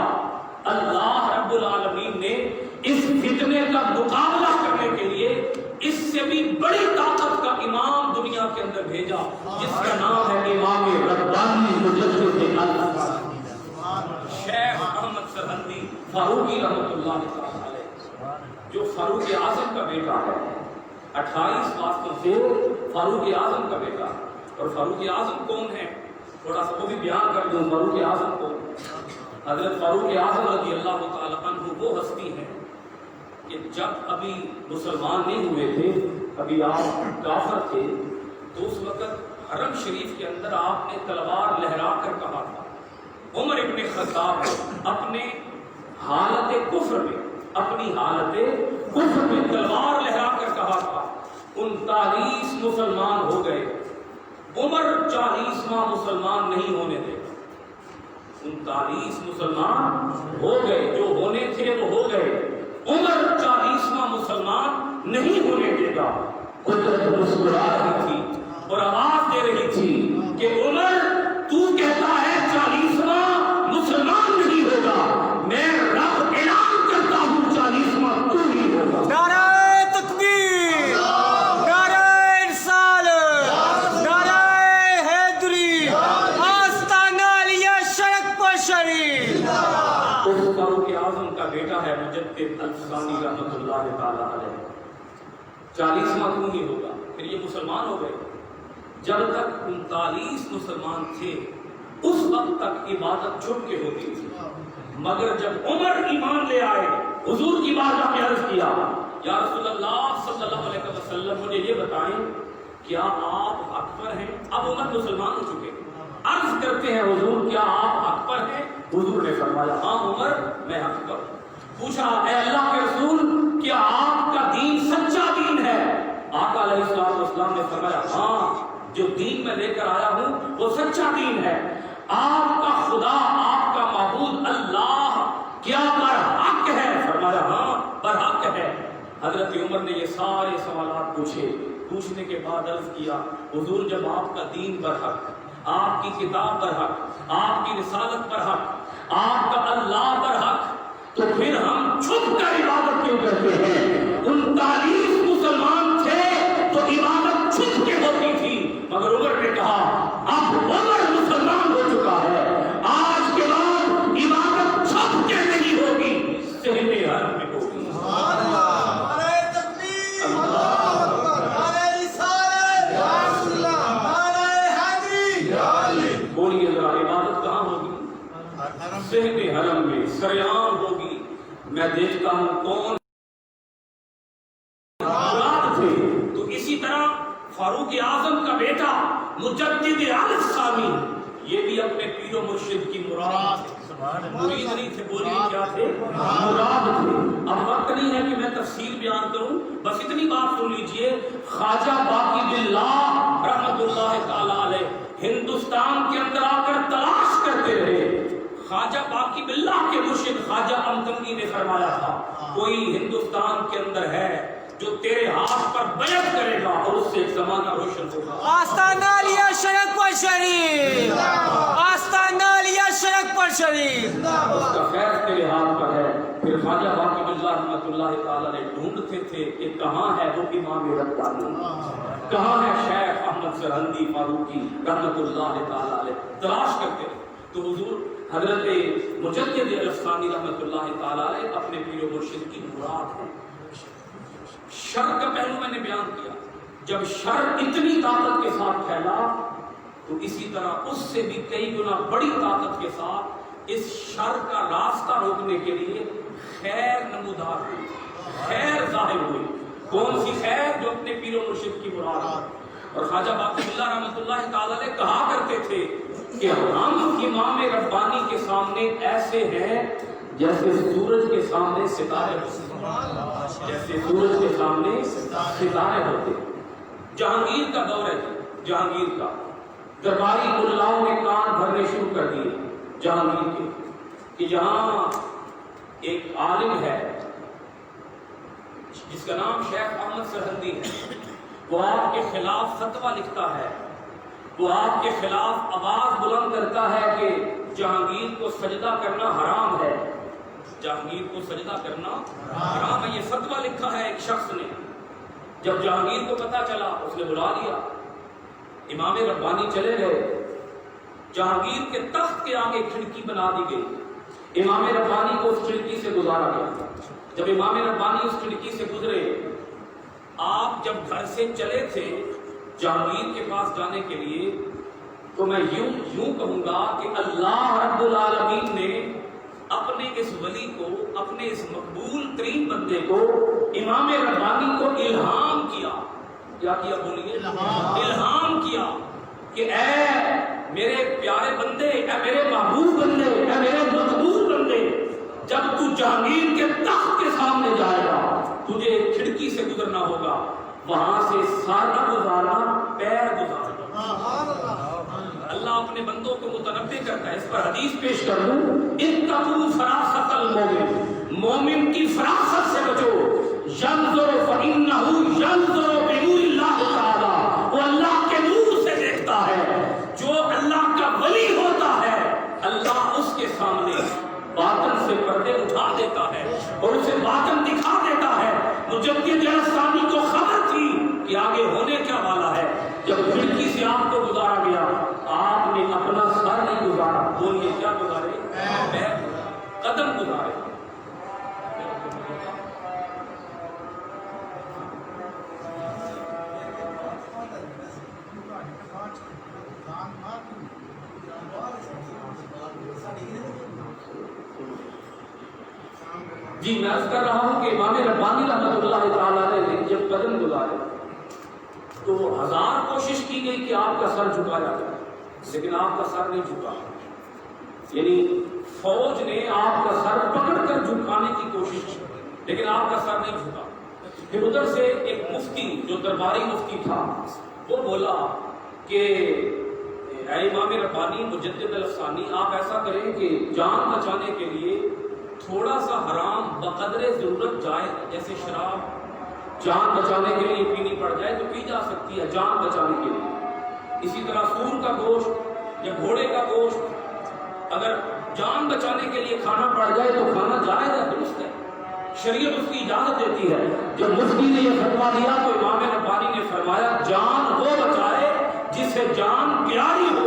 اللہ رب العالمین نے اس فتنے کا مقابلہ کرنے کے لیے اس سے بھی بڑی طاقت کا امام دنیا کے اندر بھیجا، جس کا نام ہے امام ربانی مجدد شیخ احمد سرہندی فاروقی رحمۃ اللہ علیہ، جو فاروق اعظم کا بیٹا ہے، 28 واسطوں سے فاروق اعظم کا بیٹا۔ اور فاروق اعظم کون ہے؟ تھوڑا سا وہ بھی بیان کر دوں۔ فاروق اعظم کو حضرت فاروق اعظم رضی اللہ تعالی عنہ وہ ہستی ہے کہ جب ابھی مسلمان نہیں ہوئے تھے، ابھی آپ کافر تھے، تو اس وقت حرم شریف کے اندر آپ نے تلوار لہرا کر کہا تھا، عمر ابن خطاب اپنے حالت کفر میں، اپنی حالت کفر میں تلوار لہرا کر کہا تھا 39 مسلمان ہو گئے، عمر 40واں مسلمان نہیں ہونے دے گا۔ 39 مسلمان ہو گئے، جو ہونے تھے وہ ہو گئے، عمر 40واں مسلمان نہیں ہونے دے گا۔ قدرت مسکرا رہی تھی اور آواز دے رہی تھی کہ عمر تو کہتا ہے 40واں مسلمان نہیں ہوگا، میں رب اعلان کرتا ہوں 40واں تو ہی ہوگا۔ نعرہ تکبیر، نعرہ رسالت، نعرہ حیدری، آستانہ علیہ شرک پر شریف۔ اس فاروق اعظم کا بیٹا ہے مجدد الفسانی رحمۃ اللہ تعالی علیہ، 40واں تو ہی ہوگا۔ پھر یہ مسلمان ہو گئے۔ جب تک 39 مسلمان تھے اس وقت تک عبادت چھپ کے ہوتی تھی، مگر جب عمر ایمان لے آئے، حضور کی بارگاہ میں عرض کیا، یا رسول اللہ صلی اللہ علیہ وسلم مجھے یہ بتائیں کیا آپ اکبر ہیں؟ اب عمر مسلمان ہو چکے، عرض کرتے ہیں حضور کیا آپ اکبر ہیں؟ حضور نے فرمایا ہاں عمر میں اکبر ہوں۔ پوچھا اے اللہ کے رسول کیا آپ کا دین سچا دین ہے؟ آقا علیہ السلام نے فرمایا ہاں جو دین میں لے کر آیا ہوں وہ سچا دین ہے۔ آپ کا خدا، آپ کا معبود اللہ کیا برحق ہے؟ فرمایا ہاں برحق ہے۔ حضرت عمر نے یہ سارے سوالات پوچھنے کے بعد عرض کیا حضور جب آپ کا دین برحق، آپ کی کتاب برحق، آپ کی رسالت برحق، آپ کا اللہ برحق، تو پھر ہم چھپ کر عبادت کیوں کرتے ہیں؟ 39 مسلمان تھے تو عبادت چھپ کے ہوتی تھی، مگر عمر نے کہا اب عمر مسلمان ہو چکا ہے، آج کے بعد عبادت چھپ کے نہیں ہوگی، صحن حرم میں ہوگی۔ بولیے ذرا عبادت کہاں ہوگی؟ صحن حرم میں سریعان ہوگی۔ میں دیکھتا ہوں کون مراد تھے۔ تو اسی طرح فاروق اعظم کا بیٹا مجدد الفسانی یہ بھی اپنے پیر و مرشد کی مراد تھے، مرید نہیں تھے، بولیے کیا تھے؟ مراد تھے۔ اب وقت نہیں ہے کہ میں تفصیل بیان کروں، بس اتنی بات سن لیجئے، خواجہ باقی باللہ رحمۃ اللہ تعالی علیہ ہندوستان کے اندر آ کر تلاش کرتے رہے۔ خواجہ باقی باللہ کے مرشد خواجہ امدنی نے فرمایا تھا کوئی ہندوستان کے اندر ہے جو تیرے ہاتھ پر بیعت کرے گا اور اس سے ایک زمانہ روشن ہوگا۔ آستانہ علیہ شرک پر شریف، آستانہ علیہ شرک پر شریف۔ اس کا خیر تیرے ہاتھ پر ہے۔ پھر خواجہ باقی باللہ رحمۃ اللہ تعالی نے ڈھونڈتے تھے کہ کہاں ہے وہ امام ربانی، کہاں ہے شیخ احمد سرہندی فاروقی رحمۃ اللہ تعالی علیہ، تلاش کرتے تھے۔ تو حضور حضرت مجدد الفسانی رحمۃ اللہ تعالی علیہ اپنے پیر و مرشد کی مراد ہے۔ شر کا پہلو میں نے بیان کیا، جب شر اتنی طاقت کے ساتھ پھیلا تو اسی طرح اس سے بھی کئی گنا بڑی طاقت کے ساتھ اس شر کا راستہ روکنے کے لیے خیر نمودار ہوئی، خیر ظاہر ہوئی۔ کون سی خیر؟ جو اپنے پیر و مرشد کی مراد ہے۔ اور خواجہ باقی اللہ رحمۃ اللہ تعالی علیہ کہا کرتے تھے کہ ہم امام ربانی کے سامنے ایسے ہیں جیسے سورج کے سامنے ستارے ہوتے، جیسے سورج کے سامنے ستارے ہوتے۔ جہانگیر کا دور ہے، جہانگیر کا درباری ملاؤں نے کان بھرنے شروع کر دیے جہانگیر کے، کہ جہاں ایک عالم ہے جس کا نام شیخ احمد سرہندی ہے، وہ آپ کے خلاف فتویٰ لکھتا ہے، وہ آپ کے خلاف آواز بلند کرتا ہے کہ جہانگیر کو سجدہ کرنا حرام ہے، جہانگیر کو سجدہ کرنا حرام ہے، یہ فتویٰ لکھا ہے ایک شخص نے۔ جب جہانگیر کو پتہ چلا اس نے بلا لیا، امام ربانی چلے گئے، جہانگیر کے تخت کے آگے کھڑکی بنا دی گئی، امام ربانی کو اس کھڑکی سے گزارا گیا۔ جب امام ربانی اس کھڑکی سے گزرے، آپ جب گھر سے چلے تھے جہانگیر کے پاس جانے کے لیے، تو میں یوں کہوں گا کہ اللہ رب العالمین نے اپنے اس ولی کو، اپنے اس مقبول ترین بندے کو، امام ربانی کو الہام کیا۔ کیا کیا بولیے؟ الہام کیا کہ اے میرے پیارے بندے، اے میرے محبوب بندے، اے میرے مقبول بندے، جب تو جہانگیر کے تخت کے سامنے جائے گا تجھے ایک کھڑکی سے گزرنا ہوگا، وہاں سے سارا گزارنا پیر گزارنا۔ اللہ اپنے بندوں کو متنبع کرتا ہے۔ اس پر حدیث پیش کر دوں، اتقوا فراست المومن، مومن کی فراست سے بچو، ینظر فإنہ ینظر بنور اللہ تعالی، وہ اللہ کے نور سے دیکھتا ہے۔ جو اللہ کا ولی ہوتا ہے اللہ اس کے سامنے باطن سے پردے اٹھا دیتا ہے اور اسے باطن دکھا دیتا ہے۔ مجدد الثانی کو خبر تھی کہ آگے ہونے کیا والا ہے۔ جب کھڑکی سے آپ کو گزارا گیا، آپ نے اپنا سر نہیں گزارا، بولیے کیا گزارے؟ پیر، قدم گزارے۔ جی میں عرض کر رہا ہوں کہ امام ربانی رحمۃ اللہ تعالیٰ نے جب قدم گزارے تو ہزار کوشش کی گئی کہ آپ کا سر جھکایا جائے، لیکن آپ کا سر نہیں جھکا، یعنی فوج نے آپ کا سر پکڑ کر جھکانے کی کوشش کی لیکن آپ کا سر نہیں جھکا۔ پھر ادھر سے ایک مفتی جو درباری مفتی تھا وہ بولا کہ اے امام ربانی مجدد الثانی، آپ ایسا کریں کہ جان بچانے کے لیے تھوڑا سا حرام بقدر ضرورت جائے، جیسے شراب جان بچانے کے لیے پینی پڑ جائے تو پی جا سکتی ہے جان بچانے کے لیے، اسی طرح سور کا گوشت یا گھوڑے کا گوشت اگر جان بچانے کے لیے کھانا پڑ جائے تو کھانا جائز ہے، درست ہے، شریعت اس کی اجازت دیتی ہے۔ جب مفتی نے یہ فتویٰ دیا تو امام ربانی نے فرمایا جان وہ بچائے جسے جان پیاری ہو۔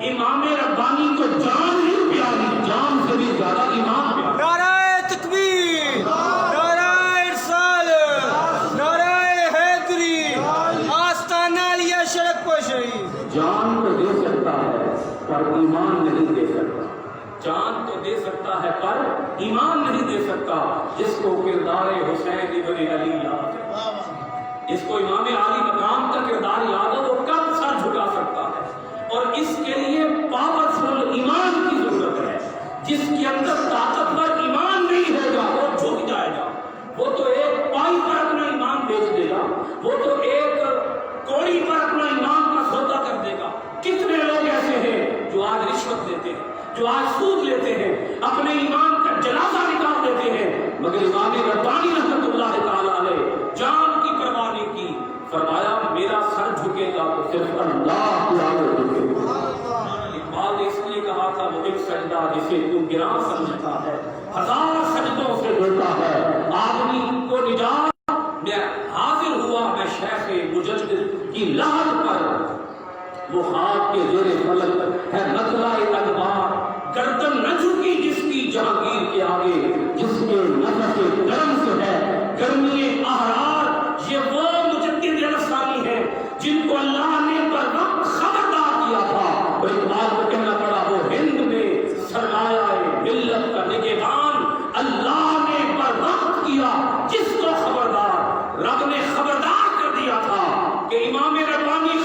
امام ربانی کو جان ہی پیاری، جان سے بھی زیادہ ایمان پیاری۔ نعرہ تکبیر، نعرہ رسالت، نعرہ حیدری، آستانہ علی اشرف شریف۔ جان تو دے سکتا ہے پر ایمان نہیں دے سکتا، جان تو دے سکتا ہے پر ایمان نہیں دے سکتا۔ جس کو کردار حسین ابن علی یاد ہے، اس کو امام علی مقام کا کردار یاد ہے، وہ کب سر جھکا سکتا ہے؟ اور اس کے لیے پاورفل ایمان کی ضرورت ہے۔ جس کے اندر طاقتور ایمان نہیں ہوگا وہ جھک جائے گا، وہ تو ایک پائی پر اپنا ایمان بیچ دے گا، وہ تو ایک کوڑی پر اپنا ایمان کا سودا کر دے گا۔ کتنے لوگ ایسے ہیں جو آج رشوت لیتے ہیں، جو آج سود لیتے ہیں، اپنے ایمان کا جنازہ نکال دیتے ہیں، مگر امام ربانی رحمۃ اللہ تعالی علیہ جان کی پرواہ نہیں کی، فرمایا میرا سر جھکے گا تو صرف اللہ کے آگے جھکے گا۔ اقبال نے اس لیے کہا تھا وہ ایک سجدہ جسے تو گراں سمجھتا ہے ہزار سجدوں سے ڈرتا ہے، آدمی کو نجات میں حاضر ہوا میں شیخ مجدد کی لہر پر، وہ خاک کے زیر فلک ہے نقلہ انوار، گردن نہ جھکی جس کی جہانگیر کے آگے، جس کے نفس گرم سے ہے گرمی احرار۔ یہ وہ مجدد الثانی ہے جن کو اللہ نے پر وقت خبردار کیا تھا، اور اقبال کو کہنا پڑا وہ ہند میں سرمایہ ملت کا نگہبان، اللہ نے پر وقت کیا جس کو خبردار، رب نے خبردار کر دیا تھا کہ امام ربانی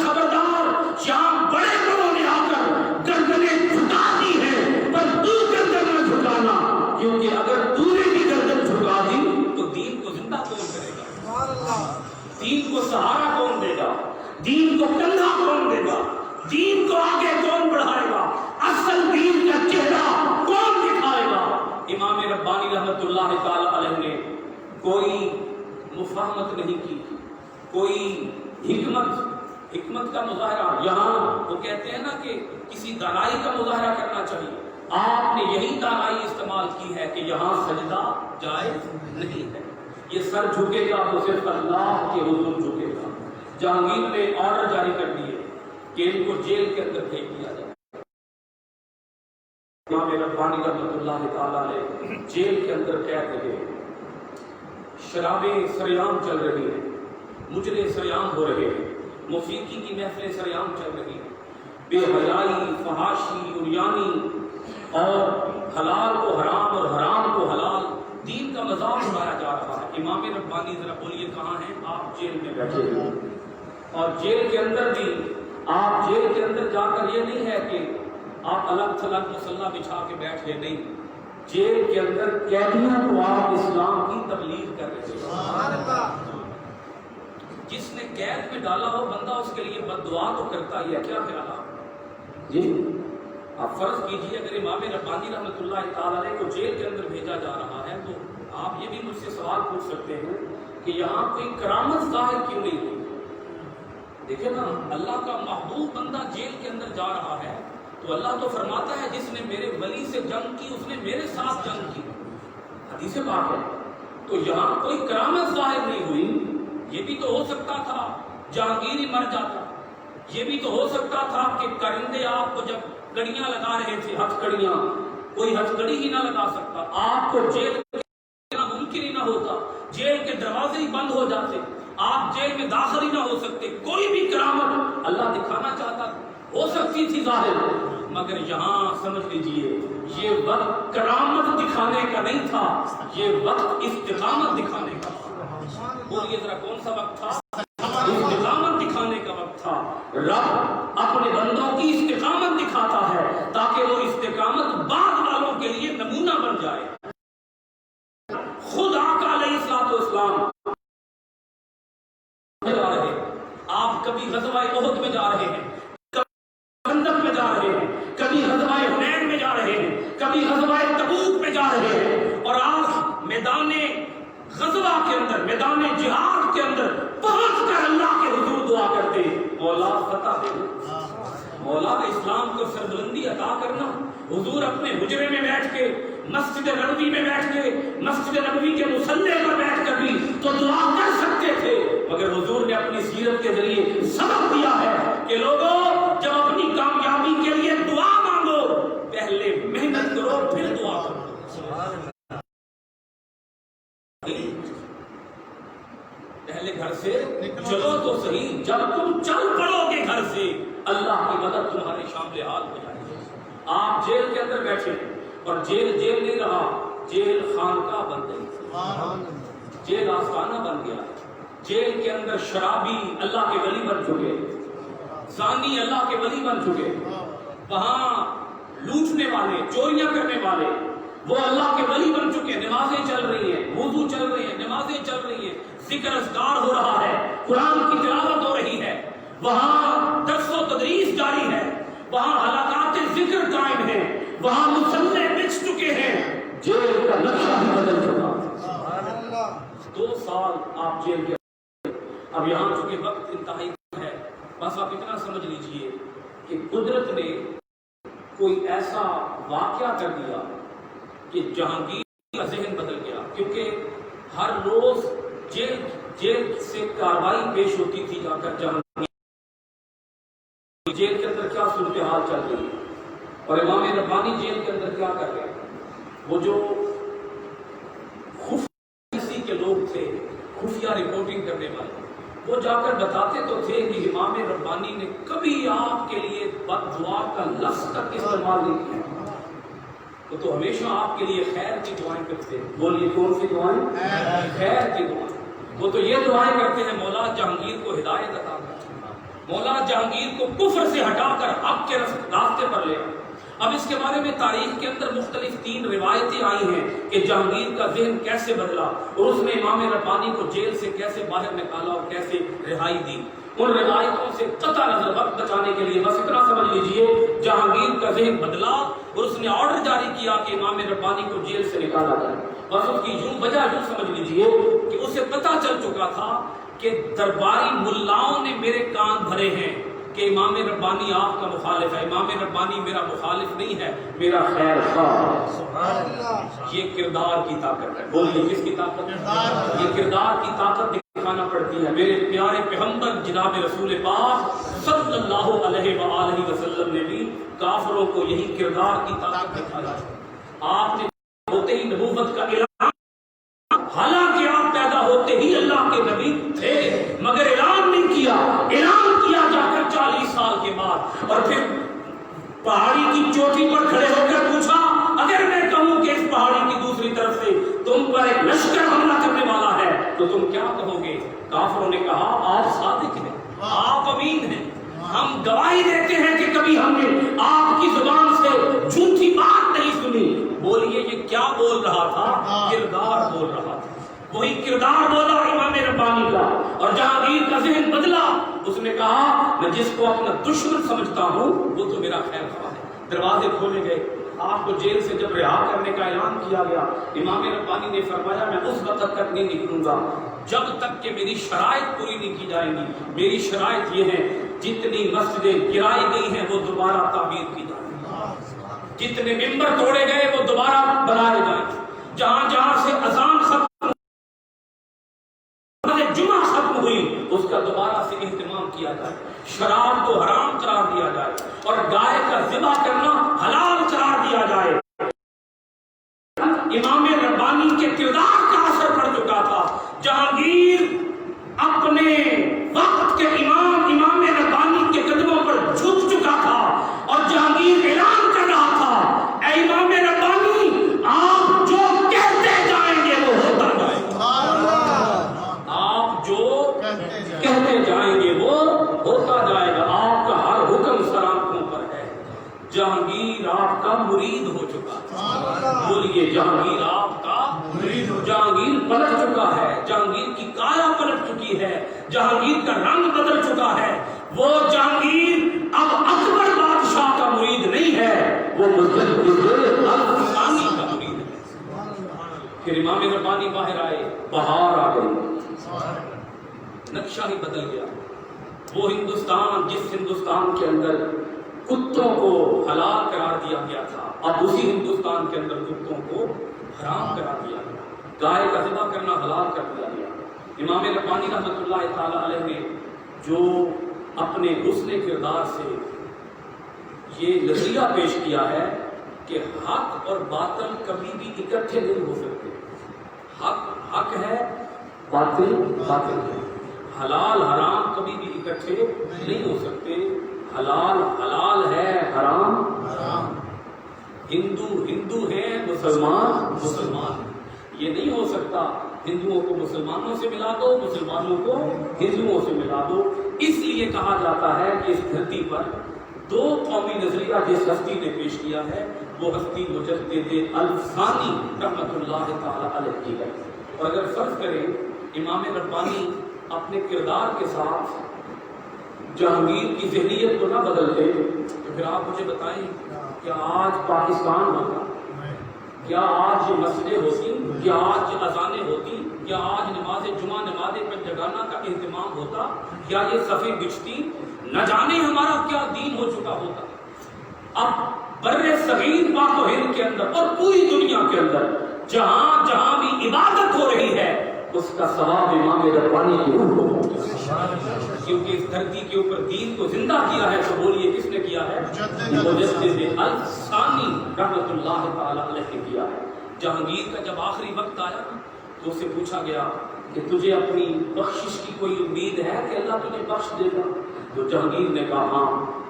دین کو سہارا کون دے گا؟ دین کو کندھا کون دے گا؟ دین کو آگے کون بڑھائے گا؟ اصل دین کا چہرہ کون دکھائے گا؟ امام ربانی رحمت اللہ تعالی علیہ نے کوئی مفاہمت نہیں کی، کوئی حکمت کا مظاہرہ، یہاں وہ کہتے ہیں نا کہ کسی دانائی کا مظاہرہ کرنا چاہیے، آپ نے یہی دانائی استعمال کی ہے کہ یہاں سجدہ جائز نہیں ہے، یہ سر جھکے گا تو صرف اللہ کے حضور جھکے گا۔ جہانگیر نے آرڈر جاری کر دیے کہ ان کو جیل کے اندر بھیج دیا جائے۔ امام ربانی رحمۃ اللہ تعالیٰ نے جیل کے اندر قید رہے، شرابیں سریعام چل رہی ہیں، مجرے سریعام ہو رہے ہیں، موسیقی کی محفلیں سریعام چل رہی ہیں، بے حیائی، فحاشی، عریانی اور حلال کو حرام اور حرام کو حلال، دین کا مذاق اڑایا جا رہا ہے۔ امام ربانی ذرا بولیے کہاں ہیں؟ آپ جیل میں بیٹھے ہوئے، اور جیل کے اندر بھی آپ جیل کے اندر جا کر یہ نہیں ہے کہ آپ الگ تھلگ مسلح بچھا کے بیٹھ گئے، نہیں، جیل کے اندر قیدیوں کو آپ اسلام کی تبلیغ کر رہے ہیں۔ جس نے قید میں ڈالا ہو بندہ اس کے لیے بد دعا تو کرتا ہی ہے، کیا خیال آپ؟ جی آپ فرض کیجئے اگر امام ربانی رحمۃ اللہ تعالیٰ علیہ کو جیل کے اندر بھیجا جا رہا ہے تو آپ یہ بھی مجھ سے سوال پوچھ سکتے ہیں کہ یہاں کوئی کرامت ظاہر کیوں نہیں ہوئی؟ دیکھیں نا، اللہ کا محبوب بندہ جیل کے اندر جا رہا ہے تو اللہ تو فرماتا ہے جس نے میرے ولی سے جنگ کی اس نے میرے ساتھ جنگ کی، حدیث پاک ہے۔ تو یہاں کوئی کرامت ظاہر نہیں ہوئی۔ یہ بھی تو ہو سکتا تھا جہانگیر ہی مر جاتا، یہ بھی تو ہو سکتا تھا کہ کرندے آپ کو جب کڑیاں لگا رہے تھے، ہتھ کڑیاں، کوئی ہتھ کڑی ہی نہ لگا سکتا، آپ کو جیل ممکن ہی نہ ہوتا، جیل کے دروازے ہی بند ہو جاتے، آپ جیل میں داخل ہی نہ ہو سکتے، کوئی بھی کرامت اللہ دکھانا چاہتا ہو سکتی تھی ظاہر، مگر یہاں سمجھ لیجئے یہ وقت کرامت دکھانے کا نہیں تھا، یہ وقت استقامت دکھانے کا تھا۔ بولیے ذرا کون سا وقت تھا؟ استقامت دکھانے کا وقت تھا۔ رب اپنے بندوں کی استقامت دکھاتا ہے تاکہ وہ استقامت بعد والوں کے لیے نمونہ بن جائے۔ خود آقا علیہ السلام جا رہے ہیں، آپ کبھی غزوہ احد میں جا رہے ہیں، کبھی خندق میں جا رہے ہیں، کبھی غزوہ حنین میں جا رہے ہیں، کبھی غزوہ تبوک میں جا رہے ہیں، اور آپ میدان غزوہ کے اندر، میدان جہاد کے اندر پہنچ کر اللہ کے حضور دعا کرتے، مولا فتح دے، مولا اسلام کو سربلندی عطا کرنا۔ حضور اپنے حجرے میں بیٹھ کے، مسجد نبوی میں بیٹھ کے، مسجد نبوی کے مصلی پر بیٹھ کر بھی تو دعا کر سکتے تھے، مگر حضور نے اپنی سیرت کے ذریعے سبق دیا ہے کہ لوگوں جب اپنی کامیابی کے لیے دعا مانگو پہلے محنت کرو پھر دعا کرو۔ پہلے گھر سے چلو تو صحیح، جب تم چل پڑو گے گھر سے اللہ کی مدد تمہارے شامل حال ہو جائے گی۔ آپ جیل کے اندر بیٹھے اور جیل نہیں رہا، جیل خانقاہ بن گئی، جیل آستانہ بن گیا۔ جیل کے اندر شرابی اللہ کے ولی بن چکے، زانی اللہ کے ولی بن چکے، وہاں لوٹنے والے، چوریاں کرنے والے وہ اللہ کے ولی بن چکے، نمازیں چل رہی ہیں، وضو چل رہی ہیں، نمازیں چل رہی ہیں، ذکر اذکار ہو رہا ہے، قرآن کی تلاوت ہو رہی ہے، وہاں درس و تدریس جاری ہے، وہاں حلقات ذکر قائم ہیں، وہاں مصلے بچ چکے ہیں، جیل کا نقشہ بھی بدل چکا۔ 2 سال آپ جیل کے، اب یہاں چونکہ وقت انتہائی ہے، بس آپ اتنا سمجھ لیجئے کہ قدرت نے کوئی ایسا واقعہ کر دیا کہ جہانگیر کا ذہن بدل گیا، کیونکہ ہر روز جیل سے کاروائی پیش ہوتی تھی، جا کر جہانگیر جیل کے اندر کیا صورتحال چل رہی ہے، اور امام ربانی جیل کے اندر کیا کر رہے ہیں۔ وہ جو خفیہ کے لوگ تھے، خفیہ رپورٹنگ کرنے والے، وہ جا کر بتاتے تو تھے کہ امام ربانی نے کبھی آپ کے لیے بد دعا کا لفظ تک استعمال نہیں کیا، وہ تو ہمیشہ آپ کے لیے خیر کی دعائیں کرتے ہیں۔ بولیے کون سی دعائیں؟ خیر کی دعائیں۔ وہ تو یہ دعائیں کرتے ہیں مولا جہانگیر کو ہدایت عطا کر، مولا جہانگیر کو کفر سے ہٹا کر حق کے راستے پر لے آ، اب اس کے بارے میں تاریخ کے اندر مختلف 3 روایتیں آئی ہیں کہ جہانگیر کا ذہن کیسے بدلا اور اس نے امام ربانی کو جیل سے کیسے باہر نکالا اور کیسے رہائی دی۔ ان روایتوں سے قطع نظر وقت بچانے کے لیے بس اتنا سمجھ لیجئے، جہانگیر کا ذہن بدلا اور اس نے آرڈر جاری کیا کہ امام ربانی کو جیل سے نکالا جائے۔ بس اس کی وجہ یوں سمجھ لیجئے کہ اسے پتہ چل چکا تھا کہ درباری ملاؤں نے میرے کان بھرے ہیں کہ امام ربانی آپ کا مخالف ہے، امام ربانی میرا مخالف نہیں ہے، میرا خیر خواہ ہے۔ یہ کردار کی طاقت ہے۔ بولیے کس کی طاقت ہے؟ یہ کردار کی طاقت دکھانا پڑتی ہے۔ میرے پیارے پیغمبر جناب رسول پاک صلی اللہ علیہ وآلہ وسلم نے بھی کافروں کو یہی کردار کی طاقت دکھایا۔ آپ نے ہوتے ہی نبوت کا اعلان، حالانکہ آپ پیدا ہوتے ہی اللہ کے نبی تھے، مگر اعلان نہیں کیا۔ اعلان کیا جا کر 40 سال کے بعد، اور پھر پہاڑی کی چوٹی پر کھڑے ہو کر پوچھا، اگر میں کہوں کہ اس پہاڑی کی دوسری طرف سے تم پر ایک لشکر حملہ کرنے والا ہے تو تم کیا کہو گے؟ کافروں نے کہا آپ صادق ہیں، آپ امین ہیں، ہم گواہی دیتے ہیں کہ کبھی ہم نے آپ کی زبان سے جھوٹی بات نہیں سنی۔ بولیے یہ کیا بول رہا تھا؟ کردار بول رہا تھا۔ وہی کردار بولا امام ربانی کا، اور جہانگیر کا ذہن بدلا۔ اس نے کہا میں جس کو اپنا دشمن سمجھتا ہوں وہ تو میرا خیر خواہ ہے۔ دروازے کھولے گئے، آپ کو جیل سے جب رہا کرنے کا اعلان کیا گیا، امام ربانی نے فرمایا میں اس وقت تک نہیں نکلوں گا جب تک کہ میری شرائط پوری نہیں کی جائیں گی۔ میری شرائط یہ ہے جتنی مسجدیں گرائی گئی ہیں وہ دوبارہ تعمیر کی جائیں، جتنے ممبر توڑے گئے وہ دوبارہ بنائے جائیں، جہاں جہاں سے اذان ختم جمعہ ختم ہوئی اس کا دوبارہ سے اہتمام کیا جائے، شراب کو حرام قرار دیا جائے اور گائے کا ذبح کرنا حلال قرار دیا جائے۔ امام ربانی کے کردار کا اثر پڑ چکا تھا۔ جہانگیر اپنے وقت کے امام ربانی کے قدموں پر جھک چکا تھا، اور جہانگیر اعلان کر رہا تھا اے امام ربانی آپ جو کہتے جائیں گے وہ ہوتا جائے گا، آپ جو کہتے جائیں گے وہ ہوتا جائے گا، آپ کا ہر حکم سر آنکھوں پر ہے۔ جہانگیر آپ کا مرید ہو چکا ہے۔ بولیے جہانگیر آپ کا مرید ہو، جہانگیر پلٹ چکا ہے، جہانگیر کی کایا پلٹ چکی ہے، جہانگیر کا رنگ بدل چکا ہے۔ وہ جہانگیر اب اکبر بادشاہ کا مرید نہیں ہے، وہ مجدد الثانی کا مرید ہے۔ پھر امام ربانی باہر آئے، بہار آ گئی، نقشہ ہی بدل گیا۔ وہ ہندوستان جس ہندوستان کے اندر کتوں کو حلال قرار دیا گیا تھا، اب اسی ہندوستان کے اندر کتوں کو حرام قرار دیا گیا، گائے کا ذبح کرنا حلال کر دیا گیا۔ امام ربانی رحمۃ اللہ تعالی علیہ نے جو اپنے حسن کردار سے یہ نظریہ پیش کیا ہے کہ حق اور باطل کبھی بھی اکٹھے نہیں ہو سکتے، حق حق ہے، باطل باطل ہے، حلال حرام کبھی بھی اکٹھے نہیں ہو سکتے، حلال حلال ہے، حرام حرام، ہندو ہندو ہے، مسلمان مسلمان ہے۔ یہ نہیں ہو سکتا ہندوؤں کو مسلمانوں سے ملا دو، مسلمانوں کو ہندوؤں سے ملا دو۔ اس لیے کہا جاتا ہے کہ اس دھرتی پر 2 قومی نظریہ جس ہستی نے پیش کیا ہے وہ ہستی مجدد الثانی رحمۃ اللہ تعالی علیہ کی ہے۔ اور اگر فرض کریں امام ربانی اپنے کردار کے ساتھ جہانگیر کی ذہنیت کو نہ بدلتے تو پھر آپ مجھے بتائیں کیا آج پاکستان ہوتا، کیا آج یہ مسجدیں ہوتی، کیا آج یہ اذانیں ہوتی، کیا آج نماز جمعہ نماز پنجگانہ کا اہتمام ہوتا، کیا یہ صفیں بچتی، نہ جانے ہمارا کیا دین ہو چکا ہوتا۔ اب بر صغیر پاک و ہند کے اندر اور پوری دنیا کے اندر جہاں جہاں بھی عبادت ہو رہی ہے اس کا ثواب امام ربانی کی روح کو پہنچتا ہے، کیونکہ اس دھرتی کے اوپر دین کو زندہ کیا ہے۔ تو بولیے کس نے کیا ہے؟ مجدد الثانی رحمۃ اللہ تعالی علیہ نے کیا ہے۔ جہانگیر کا جب آخری وقت آیا تو اسے پوچھا گیا کہ تجھے اپنی بخشش کی کوئی امید ہے کہ اللہ تجھے بخش دے گا؟ تو جہانگیر نے کہا ہاں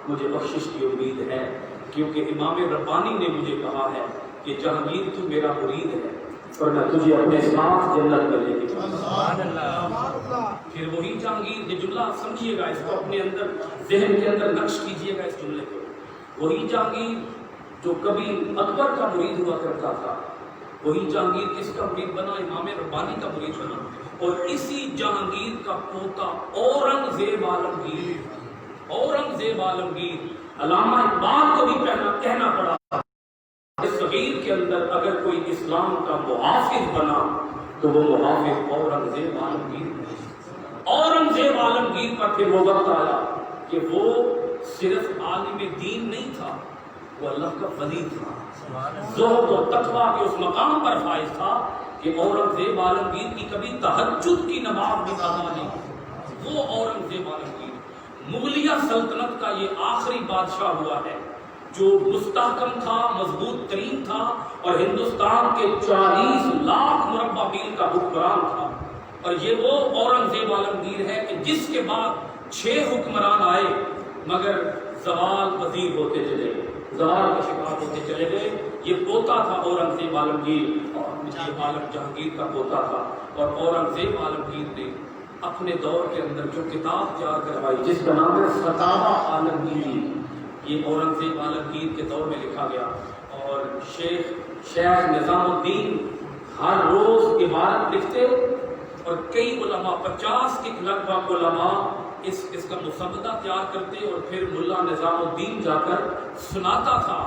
مجھے بخشش کی امید ہے، کیونکہ امام ربانی نے مجھے کہا ہے کہ جہانگیر تو میرا مرید ہے اور میں تجھے اپنے ساتھ جنت میں لے کے جاؤں۔ پھر وہی جہانگیر، یہ جملہ سمجھیے گا، اس کو اپنے اندر ذہن کے اندر نقش کیجیے گا اس جملے کو۔ وہی جہانگیر جو کبھی اکبر کا مرید ہوا کرتا تھا، وہی جہانگیر کس کا مرید بنا؟ امام ربانی کا مرید بنا، اور اسی جہانگیر کا پوتا اورنگزیب عالمگیر، علامہ اقبال کو بھی کہنا پڑا اس صغیر کے اندر اگر کوئی اسلام کا محافظ بنا تو وہ محافظ اورنگزیب عالمگیر کا پھر وہ وقت آیا کہ وہ صرف عالم دین نہیں تھا، وہ اللہ کا ولی تھا، زہد و تقویٰ کے اس مقام پر فائز تھا کہ اورنگزیب عالمگیر کی کبھی تہجد کی نماز بھی ادا نہیں۔ وہ اورنگزیب عالمگیر مغلیہ سلطنت کا یہ آخری بادشاہ ہوا ہے جو مستحکم تھا، مضبوط ترین تھا، اور ہندوستان کے 40 لاکھ مربع میل کا حکمران تھا۔ اور یہ وہ اورنگزیب عالمگیر ہے کہ جس کے بعد 6 حکمران آئے مگر زوال پذیر ہوتے چلے گئے، زوال کا شکار ہوتے چلے گئے۔ یہ پوتا تھا اورنگزیب عالمگیر، اور یہ عالم جہانگیر کا پوتا تھا، اور اورنگزیب عالمگیر نے اپنے دور کے اندر جو کتاب تیار کروائی جس کا نام ہے فتاوی عالمگیری، یہ اورنگزیب عالمگیر کے دور میں لکھا گیا۔ اور شیخ نظام الدین ہر روز عبارت لکھتے، اور کئی علماء 50 کے لگ بھگ علماء اس کا مسودہ تیار کرتے، اور پھر ملا نظام الدین جا کر سناتا تھا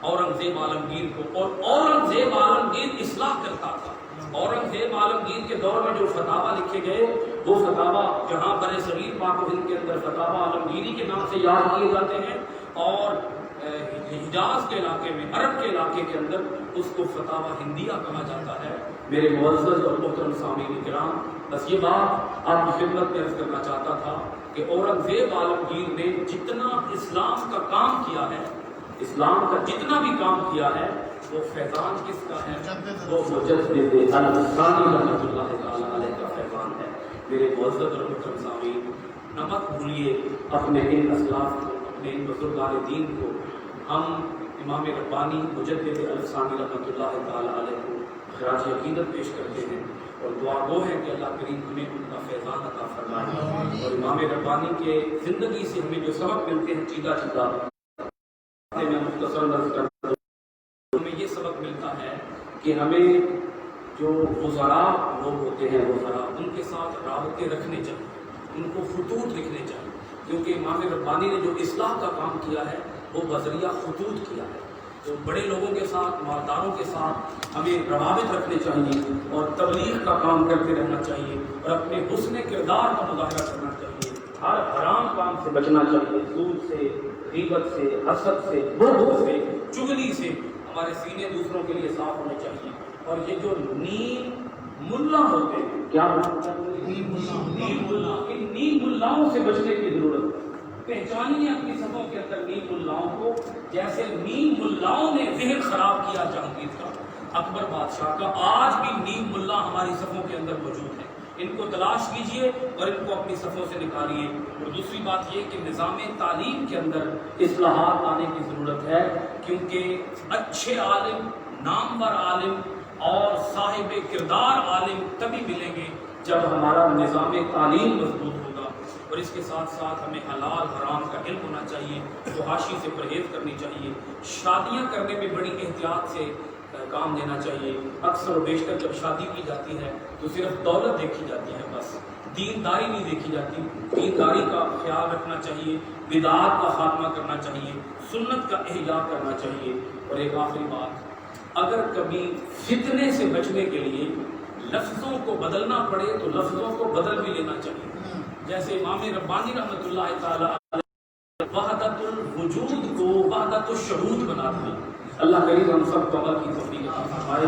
اورنگزیب عالمگیر کو، اور اورنگزیب عالمگیر اصلاح کرتا تھا۔ اورنگزیب عالمگیر کے دور میں جو فتاوی لکھے گئے وہ فتاوی جہاں بر صغیر پاک و ہند کے اندر فتاوی عالمگیری کے نام سے یاد کیے جاتے ہیں، اور حجاز کے علاقے میں، عرب کے علاقے کے اندر اس کو فتاوی ہندیہ کہا جاتا ہے۔ میرے معزز اور محترم سامعین کرام، بس یہ بات آپ کی خدمت میں عرض کرنا چاہتا تھا کہ اورنگزیب عالمگیر نے جتنا اسلام کا کام کیا ہے، اسلام کا جتنا بھی کام کیا ہے، وہ فیضان کس کا ہے؟ وہ مجدد الثانی رحمۃ اللہ تعالی علیہ کا فیضان ہے۔ میرے معزز اور محترم سامعین، نہ مت بھولیے اپنے ان اسلاف کو، اپنے ان بزرگان دین کو۔ ہم امام ربانی مجدد الثانی رحمۃ اللہ تعالی علیہ کو خراج عقیدت پیش کرتے ہیں، اور دعا گو ہے کہ اللہ کریم ہمیں ان کا فیضان عطا فرمائے، اور امام ربانی کے زندگی سے ہمیں جو سبق ملتے ہیں چیدہ میں مختصر نظر کرتا ہوں۔ ہمیں یہ سبق ملتا ہے کہ ہمیں جو وزراء لوگ ہوتے ہیں، وزراء، ان کے ساتھ رابطے رکھنے چاہیے، ان کو خطوط لکھنے چاہیے، کیونکہ امام ربانی نے جو اصلاح کا کام کیا ہے وہ بذریعہ خطوط کیا ہے۔ تو بڑے لوگوں کے ساتھ، مالداروں کے ساتھ ہمیں روابط رکھنے چاہیے، اور تبلیغ کا کام کرتے رہنا چاہیے، اور اپنے حسن کردار کا مظاہرہ کرنا چاہیے، ہر حرام کام سے بچنا چاہیے، سود سے، غیبت سے، حسد سے، بغض سے، چغلی سے۔ ہمارے سینے دوسروں کے لیے صاف ہونے چاہیے۔ اور یہ جو نیم ملا ہوتے ہیں، کیا نیم ملا، ان نیم ملاؤں سے بچنے کی ضرورت ہے۔ پہچانیے اپنی صفوں کے اندر نیم ملاؤں کو، جیسے نیم ملاؤں نے ذہن خراب کیا جہانگیر کا، اکبر بادشاہ کا، آج بھی نیم ملا ہماری صفوں کے اندر موجود ہیں۔ ان کو تلاش کیجئے اور ان کو اپنی صفوں سے نکالیے۔ اور دوسری بات یہ کہ نظام تعلیم کے اندر اصلاحات آنے کی ضرورت ہے، کیونکہ اچھے عالم، نامور عالم اور صاحب کردار عالم تبھی ملیں گے جب ہمارا نظام تعلیم مضبوط ہوگا۔ اور اس کے ساتھ ساتھ ہمیں حلال حرام کا علم ہونا چاہیے، فحاشی سے پرہیز کرنی چاہیے، شادیاں کرنے میں بڑی احتیاط سے کام لینا چاہیے۔ اکثر و بیشتر جب شادی کی جاتی ہے تو صرف دولت دیکھی جاتی ہے، بس دینداری نہیں دیکھی جاتی۔ دینداری کا خیال رکھنا چاہیے، بدعات کا خاتمہ کرنا چاہیے، سنت کا احیاء کرنا چاہیے۔ اور ایک آخری بات، اگر کبھی فتنے سے بچنے کے لیے لفظوں کو بدلنا پڑے تو لفظوں کو بدل بھی لینا چاہیے، جیسے امام ربانی رحمۃ اللہ تعالی علیہ وحدت الوجود کو وحدت الشہود بنا دیا۔ اللہ کریم ہم سب کو عمل کی توفیق عطا فرمائے۔